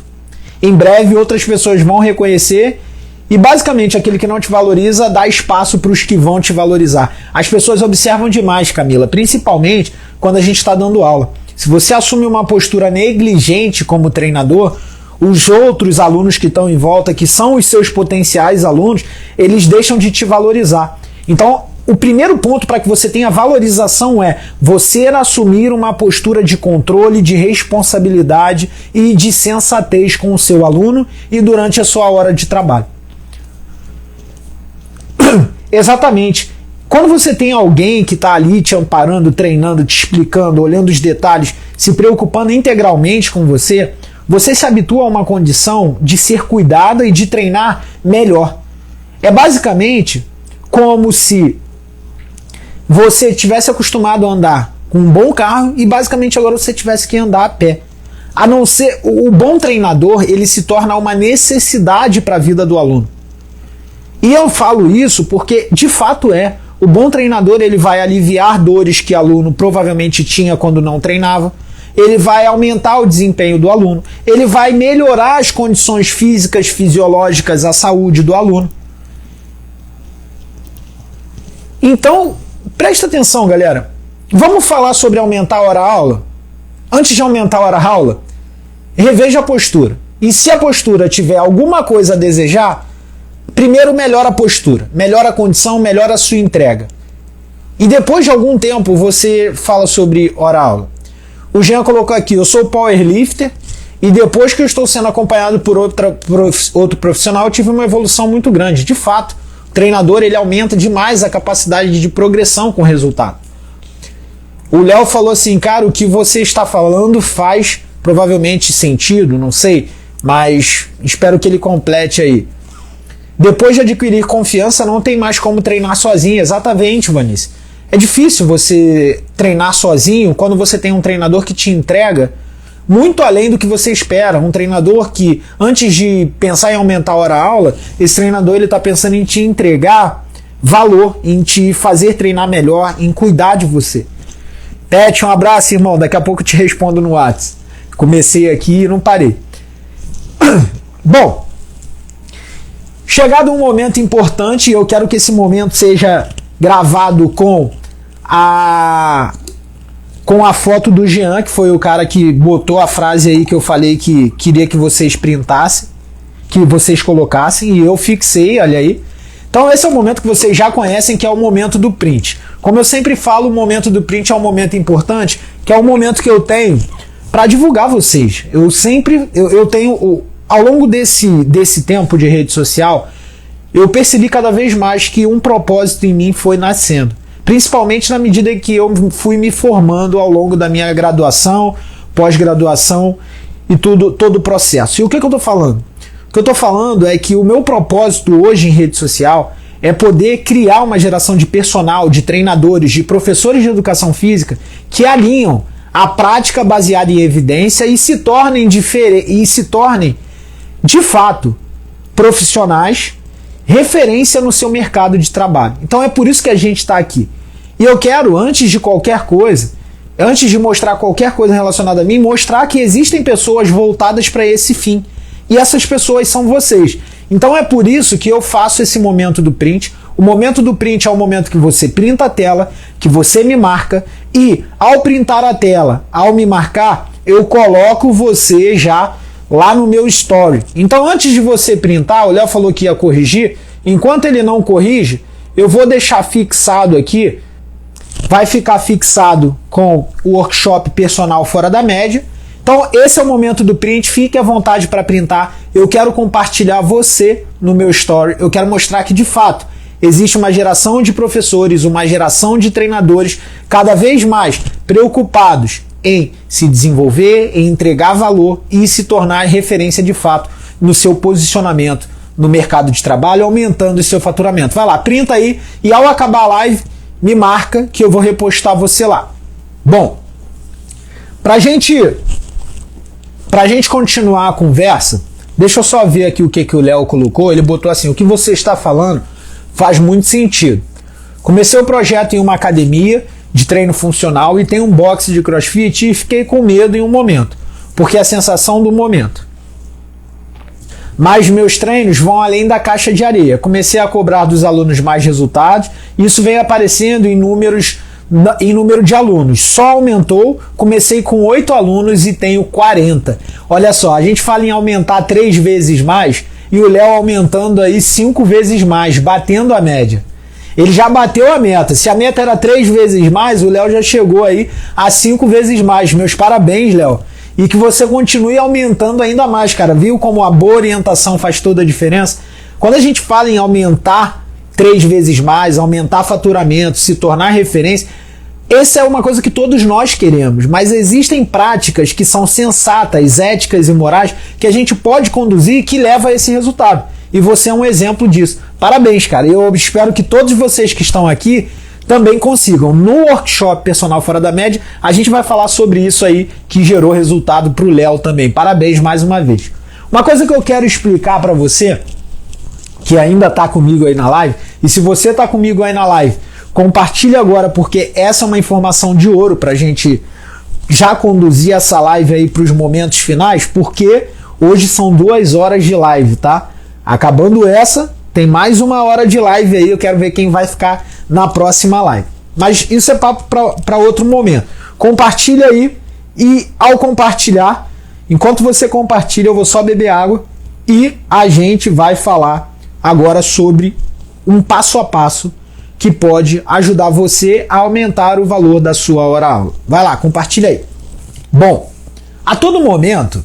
Em breve outras pessoas vão reconhecer e basicamente aquele que não te valoriza dá espaço para os que vão te valorizar. As pessoas observam demais, Camila, principalmente quando a gente está dando aula. Se você assume uma postura negligente como treinador, os outros alunos que estão em volta, que são os seus potenciais alunos, eles deixam de te valorizar. Então, o primeiro ponto para que você tenha valorização é você assumir uma postura de controle, de responsabilidade e de sensatez com o seu aluno e durante a sua hora de trabalho. Exatamente. Quando você tem alguém que está ali te amparando, treinando, te explicando, olhando os detalhes, se preocupando integralmente com você, você se habitua a uma condição de ser cuidada e de treinar melhor. É basicamente como se você tivesse acostumado a andar com um bom carro e basicamente agora você tivesse que andar a pé. A não ser o bom treinador, ele se torna uma necessidade para a vida do aluno. E eu falo isso porque de fato é. O bom treinador, ele vai aliviar dores que o aluno provavelmente tinha quando não treinava. Ele vai aumentar o desempenho do aluno. Ele vai melhorar as condições físicas, fisiológicas, a saúde do aluno. Então, presta atenção, galera. Vamos falar sobre aumentar a hora-aula? Antes de aumentar a hora-aula, reveja a postura. E se a postura tiver alguma coisa a desejar, primeiro melhora a postura, melhora a condição, melhora a sua entrega. E depois de algum tempo você fala sobre hora-aula. O Jean colocou aqui, eu sou powerlifter e depois que eu estou sendo acompanhado por outro profissional, eu tive uma evolução muito grande. De fato, o treinador ele aumenta demais a capacidade de progressão com o resultado. O Léo falou assim, cara, o que você está falando faz provavelmente sentido, não sei, mas espero que ele complete aí. Depois de adquirir confiança, não tem mais como treinar sozinho. Exatamente, Vanice. É difícil você treinar sozinho quando você tem um treinador que te entrega muito além do que você espera. Um treinador que, antes de pensar em aumentar a hora-aula, esse treinador está pensando em te entregar valor, em te fazer treinar melhor, em cuidar de você. Pet, um abraço, irmão. Daqui a pouco eu te respondo no WhatsApp. Comecei aqui e não parei. Bom, chegado um momento importante, eu quero que esse momento seja gravado com a foto do Jean, que foi o cara que botou a frase aí que eu falei que queria que vocês printassem, que vocês colocassem, e eu fixei, olha aí. Então esse é o momento que vocês já conhecem, que é o momento do print. Como eu sempre falo, o momento do print é um momento importante, que é o momento que eu tenho para divulgar vocês. Eu tenho... Ao longo desse tempo de rede social, eu percebi cada vez mais que um propósito em mim foi nascendo. Principalmente na medida que eu fui me formando ao longo da minha graduação, pós-graduação e todo o processo. E o que eu estou falando? O que eu estou falando é que o meu propósito hoje em rede social é poder criar uma geração de personal, de treinadores, de professores de educação física que alinham a prática baseada em evidência e se tornem de fato profissionais, referência no seu mercado de trabalho. Então é por isso que a gente está aqui. E eu quero, antes de qualquer coisa, antes de mostrar qualquer coisa relacionada a mim, mostrar que existem pessoas voltadas para esse fim. E essas pessoas são vocês. Então é por isso que eu faço esse momento do print. O momento do print é o momento que você printa a tela, que você me marca, e ao printar a tela, ao me marcar, eu coloco você já lá no meu story. Então antes de você printar, o Léo falou que ia corrigir, enquanto ele não corrige, eu vou deixar fixado aqui, vai ficar fixado com o workshop personal fora da média. Então esse é o momento do print, fique à vontade para printar. Eu quero compartilhar você no meu story, eu quero mostrar que de fato existe uma geração de professores, uma geração de treinadores cada vez mais preocupados em se desenvolver, em entregar valor e se tornar referência de fato no seu posicionamento no mercado de trabalho, aumentando o seu faturamento. Vai lá, printa aí e ao acabar a live, me marca que eu vou repostar você lá. Bom, pra gente continuar a conversa, deixa eu só ver aqui o que o Léo colocou. Ele botou assim, o que você está falando faz muito sentido. Comecei o projeto em uma academia de treino funcional e tem um box de crossfit e fiquei com medo em um momento, porque é a sensação do momento. Mas meus treinos vão além da caixa de areia. Comecei a cobrar dos alunos mais resultados e isso vem aparecendo em número de alunos. Só aumentou, comecei com 8 alunos e tenho 40. Olha só, a gente fala em aumentar 3 vezes mais e o Léo aumentando aí 5 vezes mais, batendo a média. Ele já bateu a meta. Se a meta era 3 vezes mais, o Léo já chegou aí a 5 vezes mais. Meus parabéns, Léo. E que você continue aumentando ainda mais, cara. Viu como a boa orientação faz toda a diferença? Quando a gente fala em aumentar 3 vezes mais, aumentar faturamento, se tornar referência, essa é uma coisa que todos nós queremos, mas existem práticas que são sensatas, éticas e morais que a gente pode conduzir que leva a esse resultado. E você é um exemplo disso. Parabéns, cara. Eu espero que todos vocês que estão aqui também consigam. No workshop Personal Fora da Média, a gente vai falar sobre isso aí que gerou resultado para o Léo também. Parabéns mais uma vez. Uma coisa que eu quero explicar para você, que ainda está comigo aí na live, e se você está comigo aí na live, compartilhe agora, porque essa é uma informação de ouro para a gente já conduzir essa live aí para os momentos finais, porque hoje são 2 horas de live, tá? Acabando essa, tem mais 1 hora de live aí, eu quero ver quem vai ficar na próxima live. Mas isso é papo para outro momento. Compartilha aí e ao compartilhar, enquanto você compartilha, eu vou só beber água e a gente vai falar agora sobre um passo a passo que pode ajudar você a aumentar o valor da sua hora-aula. Vai lá, compartilha aí. Bom, a todo momento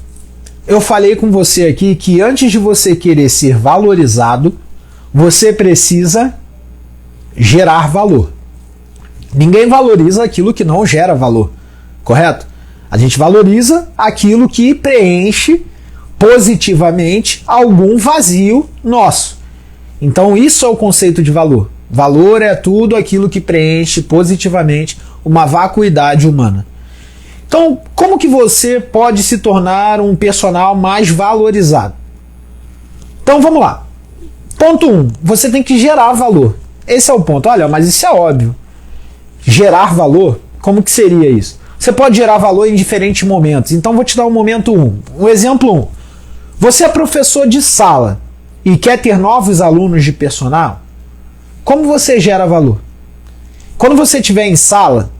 eu falei com você aqui que antes de você querer ser valorizado, você precisa gerar valor. Ninguém valoriza aquilo que não gera valor, correto? A gente valoriza aquilo que preenche positivamente algum vazio nosso. Então isso é o conceito de valor. Valor é tudo aquilo que preenche positivamente uma vacuidade humana. Então, como que você pode se tornar um personal mais valorizado? Então, vamos lá. Ponto 1. Você tem que gerar valor. Esse é o ponto. Olha, mas isso é óbvio. Gerar valor, como que seria isso? Você pode gerar valor em diferentes momentos. Então, vou te dar um momento 1. Um exemplo 1. Você é professor de sala e quer ter novos alunos de personal? Como você gera valor? Quando você estiver em sala,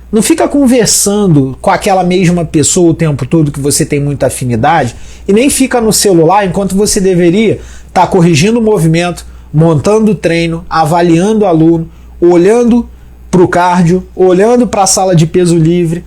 não fica conversando com aquela mesma pessoa o tempo todo que você tem muita afinidade e nem fica no celular enquanto você deveria estar corrigindo o movimento, montando o treino, avaliando o aluno, olhando para o cardio, olhando para a sala de peso livre,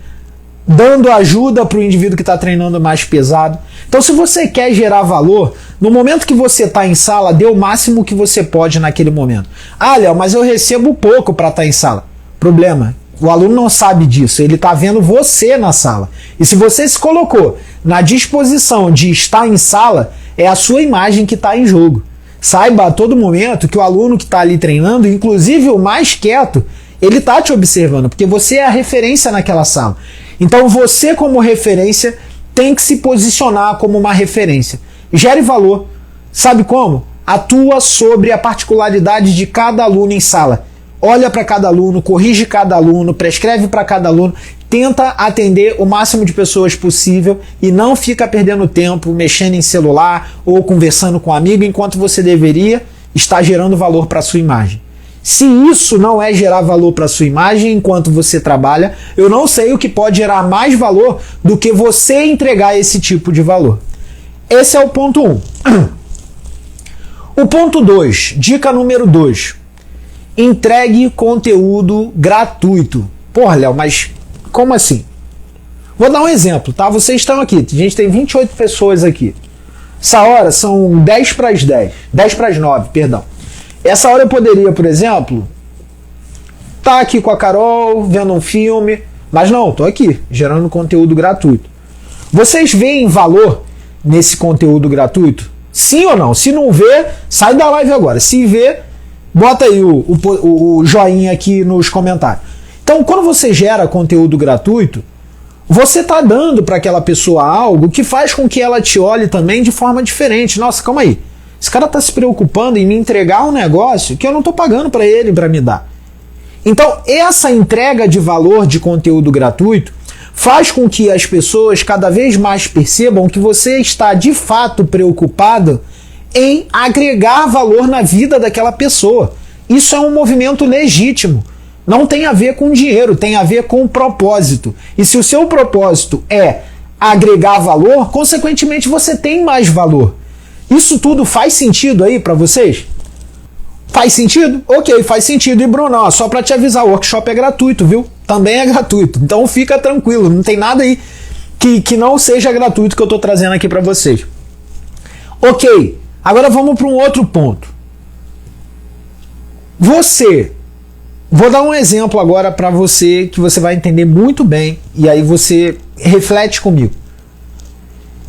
dando ajuda para o indivíduo que está treinando mais pesado. Então, se você quer gerar valor, no momento que você está em sala, dê o máximo que você pode naquele momento. Ah, Léo, mas eu recebo pouco para estar em sala. Problema, o aluno não sabe disso, ele está vendo você na sala. E se você se colocou na disposição de estar em sala, é a sua imagem que está em jogo. Saiba a todo momento que o aluno que está ali treinando, inclusive o mais quieto, ele está te observando, porque você é a referência naquela sala. Então você, como referência, tem que se posicionar como uma referência. Gere valor. Sabe como? Atua sobre a particularidade de cada aluno em sala. Olha para cada aluno, corrige cada aluno, prescreve para cada aluno, tenta atender o máximo de pessoas possível e não fica perdendo tempo mexendo em celular ou conversando com um amigo enquanto você deveria estar gerando valor para a sua imagem. Se isso não é gerar valor para a sua imagem enquanto você trabalha, eu não sei o que pode gerar mais valor do que você entregar esse tipo de valor. Esse é o ponto 1. O ponto 2, dica número 2. Entregue conteúdo gratuito. Porra, Léo, mas como assim? Vou dar um exemplo, tá? Vocês estão aqui, a gente tem 28 pessoas aqui. Essa hora são 10 para as 10. 10 para as 9, perdão. Essa hora eu poderia, por exemplo, estar aqui com a Carol, vendo um filme, mas não, estou aqui, gerando conteúdo gratuito. Vocês veem valor nesse conteúdo gratuito? Sim ou não? Se não vê, sai da live agora. Se vê, bota aí o joinha aqui nos comentários. Então, quando você gera conteúdo gratuito, você está dando para aquela pessoa algo que faz com que ela te olhe também de forma diferente. Nossa, calma aí. Esse cara está se preocupando em me entregar um negócio que eu não estou pagando para ele para me dar. Então, essa entrega de valor de conteúdo gratuito faz com que as pessoas cada vez mais percebam que você está de fato preocupado em agregar valor na vida daquela pessoa. Isso é um movimento legítimo. Não tem a ver com dinheiro, tem a ver com propósito. E se o seu propósito é agregar valor, consequentemente você tem mais valor. Isso tudo faz sentido aí para vocês? Faz sentido? Ok, faz sentido. E Brunão, só para te avisar, o workshop é gratuito, viu? Também é gratuito. Então fica tranquilo, não tem nada aí que não seja gratuito que eu tô trazendo aqui para vocês. Ok, agora vamos para um outro ponto. Vou dar um exemplo agora para você que você vai entender muito bem e aí você reflete comigo.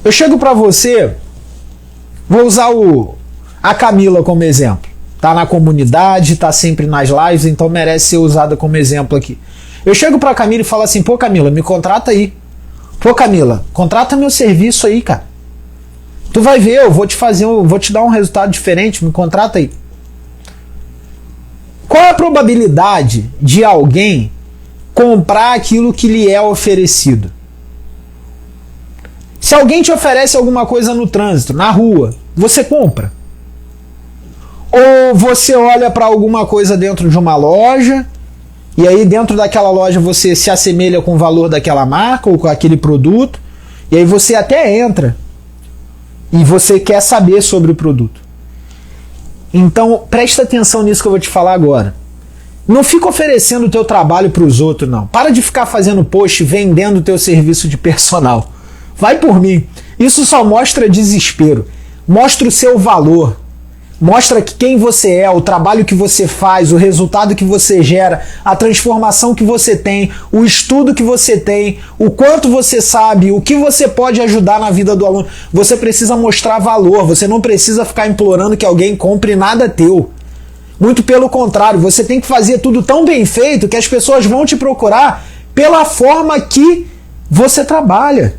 Eu chego para você, vou usar a Camila como exemplo. Tá na comunidade, tá sempre nas lives, então merece ser usada como exemplo aqui. Eu chego pra Camila e falo assim, pô Camila, me contrata aí. Pô Camila, contrata meu serviço aí, cara. Tu vai ver, eu vou te dar um resultado diferente, me contrata aí. Qual é a probabilidade de alguém comprar aquilo que lhe é oferecido? Se alguém te oferece alguma coisa no trânsito, na rua, você compra? Ou você olha para alguma coisa dentro de uma loja e aí dentro daquela loja você se assemelha com o valor daquela marca ou com aquele produto e aí você até entra e você quer saber sobre o produto. Então presta atenção nisso que eu vou te falar agora. Não fica oferecendo o teu trabalho para os outros, não. Para de ficar fazendo post vendendo o teu serviço de personal. Vai por mim. Isso só mostra desespero. Mostra o seu valor. Mostra que quem você é, o trabalho que você faz, o resultado que você gera, a transformação que você tem, o estudo que você tem, o quanto você sabe, o que você pode ajudar na vida do aluno. Você precisa mostrar valor, você não precisa ficar implorando que alguém compre nada teu. Muito pelo contrário, você tem que fazer tudo tão bem feito que as pessoas vão te procurar pela forma que você trabalha.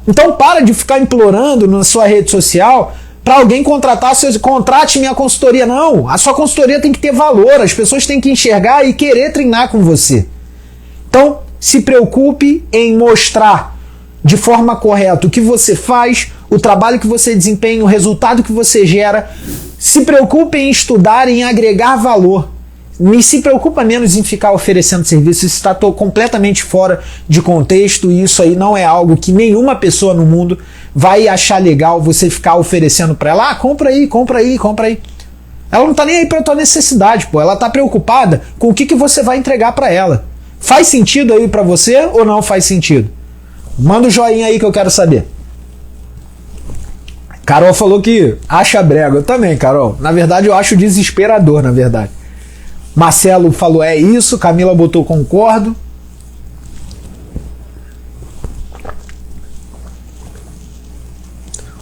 Então para de ficar implorando na sua rede social para alguém contratar, contrate minha consultoria. Não, a sua consultoria tem que ter valor, as pessoas têm que enxergar e querer treinar com você. Então, se preocupe em mostrar de forma correta o que você faz, o trabalho que você desempenha, o resultado que você gera. Se preocupe em estudar e em agregar valor. Se preocupa menos em ficar oferecendo serviço. Isso está completamente fora de contexto e isso aí não é algo que nenhuma pessoa no mundo vai achar legal você ficar oferecendo para ela. Ah, compra aí, compra aí, compra aí. Ela não tá nem aí para tua necessidade, pô. Ela tá preocupada com o que você vai entregar para ela. Faz sentido aí para você ou não faz sentido? Manda um joinha aí que eu quero saber. Carol falou que acha brega. Eu também, Carol. Na verdade, eu acho desesperador, na verdade. Marcelo falou, é isso. Camila botou, concordo.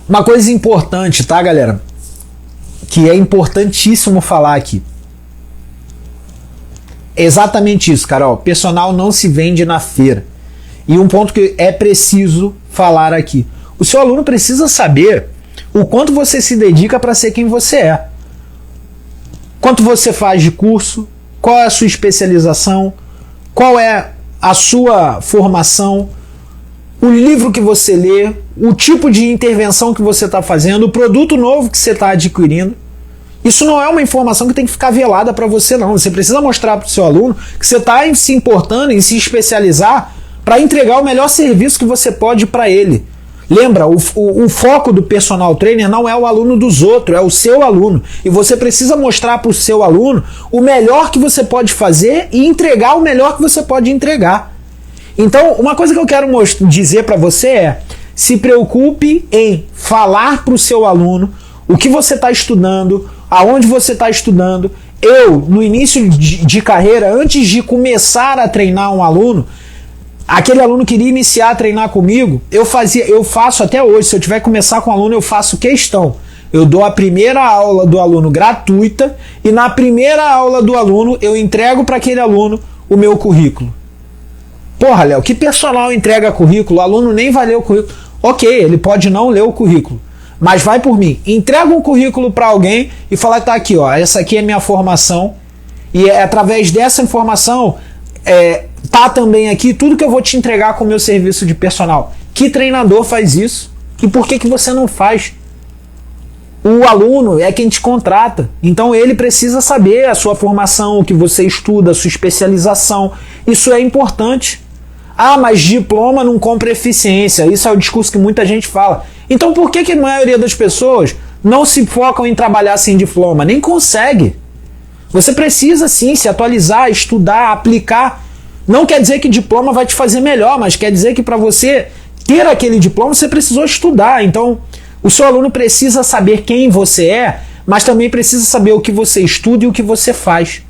Uma coisa importante, tá, galera? Que é importantíssimo falar aqui. É exatamente isso, Carol. Personal não se vende na feira. E um ponto que é preciso falar aqui. O seu aluno precisa saber o quanto você se dedica para ser quem você é. Quanto você faz de curso, qual é a sua especialização, qual é a sua formação, o livro que você lê, o tipo de intervenção que você está fazendo, o produto novo que você está adquirindo. Isso não é uma informação que tem que ficar velada para você, não. Você precisa mostrar para o seu aluno que você está se importando em se especializar para entregar o melhor serviço que você pode para ele. Lembra, o foco do personal trainer não é o aluno dos outros, é o seu aluno. E você precisa mostrar para o seu aluno o melhor que você pode fazer e entregar o melhor que você pode entregar. Então, uma coisa que eu quero dizer para você é: se preocupe em falar para o seu aluno o que você está estudando, aonde você está estudando. Eu, no início de carreira, antes de começar a treinar um aluno, aquele aluno queria iniciar a treinar comigo, eu faço até hoje, se eu tiver que começar com um aluno, eu faço questão. Eu dou a primeira aula do aluno gratuita e na primeira aula do aluno eu entrego para aquele aluno o meu currículo. Porra, Léo, que personal entrega currículo? O aluno nem vai ler o currículo. Ok, ele pode não ler o currículo, mas vai por mim. Entrega um currículo para alguém e fala, tá aqui, ó, essa aqui é minha formação e é através dessa informação tá também aqui tudo que eu vou te entregar com o meu serviço de personal. Que treinador faz isso? E por que você não faz? O aluno é quem te contrata, então ele precisa saber a sua formação, o que você estuda, a sua especialização. Isso é importante. Ah, mas diploma não compra eficiência. Isso é o discurso que muita gente fala. Então por que a maioria das pessoas não se focam em trabalhar sem diploma, nem consegue. Você precisa sim se atualizar, estudar, aplicar. Não quer dizer que diploma vai te fazer melhor, mas quer dizer que para você ter aquele diploma você precisou estudar. Então, o seu aluno precisa saber quem você é, mas também precisa saber o que você estuda e o que você faz.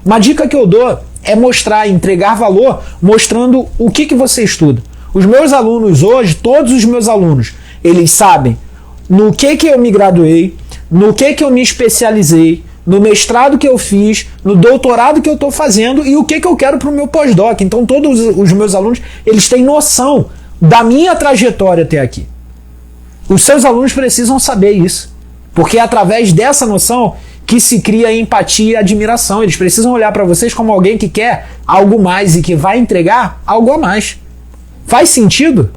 Uma dica que eu dou é mostrar, entregar valor, mostrando o que você estuda. Os meus alunos hoje, todos os meus alunos, eles sabem no que eu me graduei, no que eu me especializei, no mestrado que eu fiz, no doutorado que eu estou fazendo e o que eu quero para o meu pós-doc. Então todos os meus alunos, eles têm noção da minha trajetória até aqui. Os seus alunos precisam saber isso, porque é através dessa noção que se cria empatia e admiração. Eles precisam olhar para vocês como alguém que quer algo mais e que vai entregar algo a mais. Faz sentido?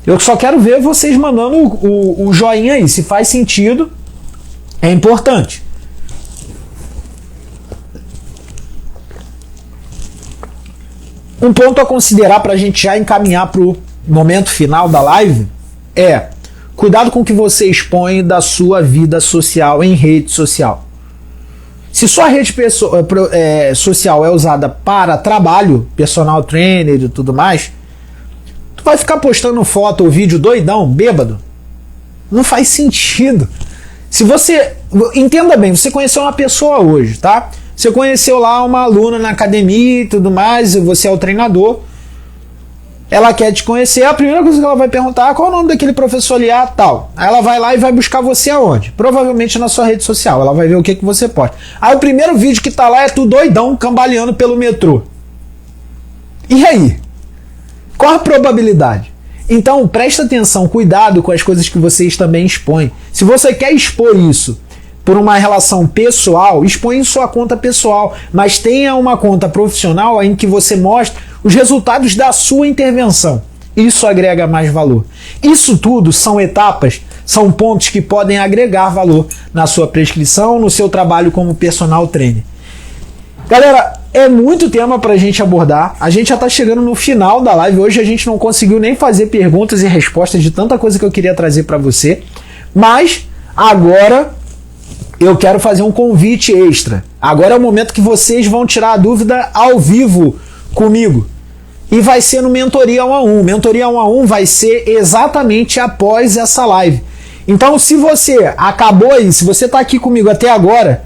Eu só quero ver vocês mandando o joinha aí. Se faz sentido, é importante. Um ponto a considerar para a gente já encaminhar para o momento final da live é: cuidado com o que você expõe da sua vida social em rede social. Se sua rede social é usada para trabalho, personal trainer e tudo mais, tu vai ficar postando foto ou vídeo doidão, bêbado? Não faz sentido. Se você... Entenda bem, você conheceu uma pessoa hoje, tá? Você conheceu lá uma aluna na academia e tudo mais, você é o treinador. Ela quer te conhecer, a primeira coisa que ela vai perguntar é qual é o nome daquele professor ali, tal. Aí ela vai lá e vai buscar você aonde? Provavelmente na sua rede social, ela vai ver o que você posta. Aí o primeiro vídeo que tá lá é tu doidão, cambaleando pelo metrô. E aí? Qual a probabilidade? Então presta atenção, cuidado com as coisas que vocês também expõem. Se você quer expor isso por uma relação pessoal, expõe em sua conta pessoal, mas tenha uma conta profissional em que você mostre os resultados da sua intervenção. Isso agrega mais valor. Isso tudo são etapas, são pontos que podem agregar valor na sua prescrição, no seu trabalho como personal trainer. Galera, é muito tema pra gente abordar. A gente já tá chegando no final da live. Hoje a gente não conseguiu nem fazer perguntas e respostas de tanta coisa que eu queria trazer pra você. Mas agora eu quero fazer um convite extra. Agora é o momento que vocês vão tirar a dúvida ao vivo comigo. E vai ser no Mentoria 1 a 1. Mentoria 1 a 1 vai ser exatamente após essa live. Então, se você acabou aí, se você tá aqui comigo até agora,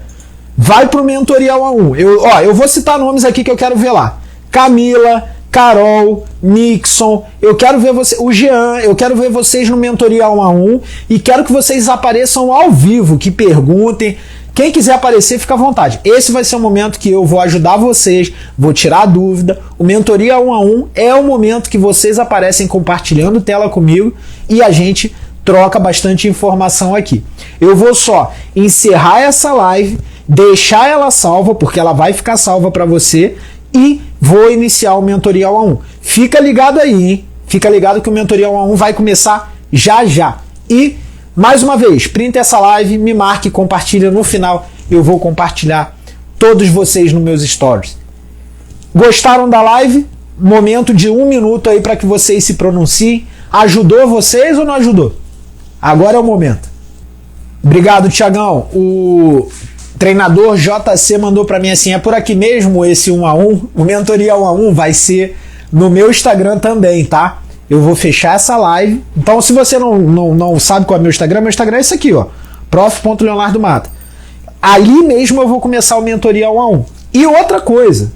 vai pro Mentoria 1 a 1. Eu vou citar nomes aqui que eu quero ver lá. Camila, Carol, Nixon, eu quero ver você, o Jean, eu quero ver vocês no Mentoria 1 a 1 e quero que vocês apareçam ao vivo, que perguntem. Quem quiser aparecer, fica à vontade. Esse vai ser o momento que eu vou ajudar vocês, vou tirar a dúvida. O Mentoria 1 a 1 é o momento que vocês aparecem compartilhando tela comigo e a gente troca bastante informação aqui. Eu vou só encerrar essa live, deixar ela salva, porque ela vai ficar salva para você, e vou iniciar o Mentoria 1 a 1. Fica ligado aí, hein? Fica ligado que o Mentoria 1 a 1 vai começar já já. E mais uma vez, printa essa live, me marque, compartilha. No final eu vou compartilhar todos vocês nos meus stories. Gostaram da live? Momento de 1 minuto aí para que vocês se pronunciem. Ajudou vocês ou não ajudou? Agora é o momento. Obrigado, Tiagão. O treinador JC mandou para mim assim: é por aqui mesmo esse 1 a 1? O Mentoria 1 a 1 vai ser no meu Instagram também, tá? Eu vou fechar essa live. Então, se você não sabe qual é meu Instagram é esse aqui, ó. prof.leonardomata. Ali mesmo eu vou começar o Mentoria 1 a 1. E outra coisa,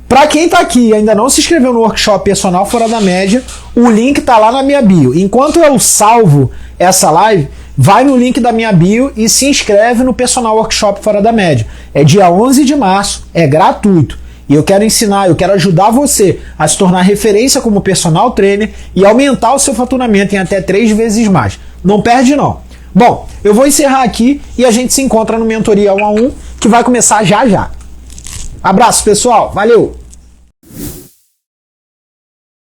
para quem tá aqui e ainda não se inscreveu no workshop Personal Fora da Média, o link tá lá na minha bio. Enquanto eu salvo essa live, vai no link da minha bio e se inscreve no Personal Workshop Fora da Média. É dia 11 de março, é gratuito. E eu quero ensinar, eu quero ajudar você a se tornar referência como personal trainer e aumentar o seu faturamento em até 3 vezes mais. Não perde não. Bom, eu vou encerrar aqui e a gente se encontra no Mentoria 1 a 1, que vai começar já já. Abraço, pessoal. Valeu!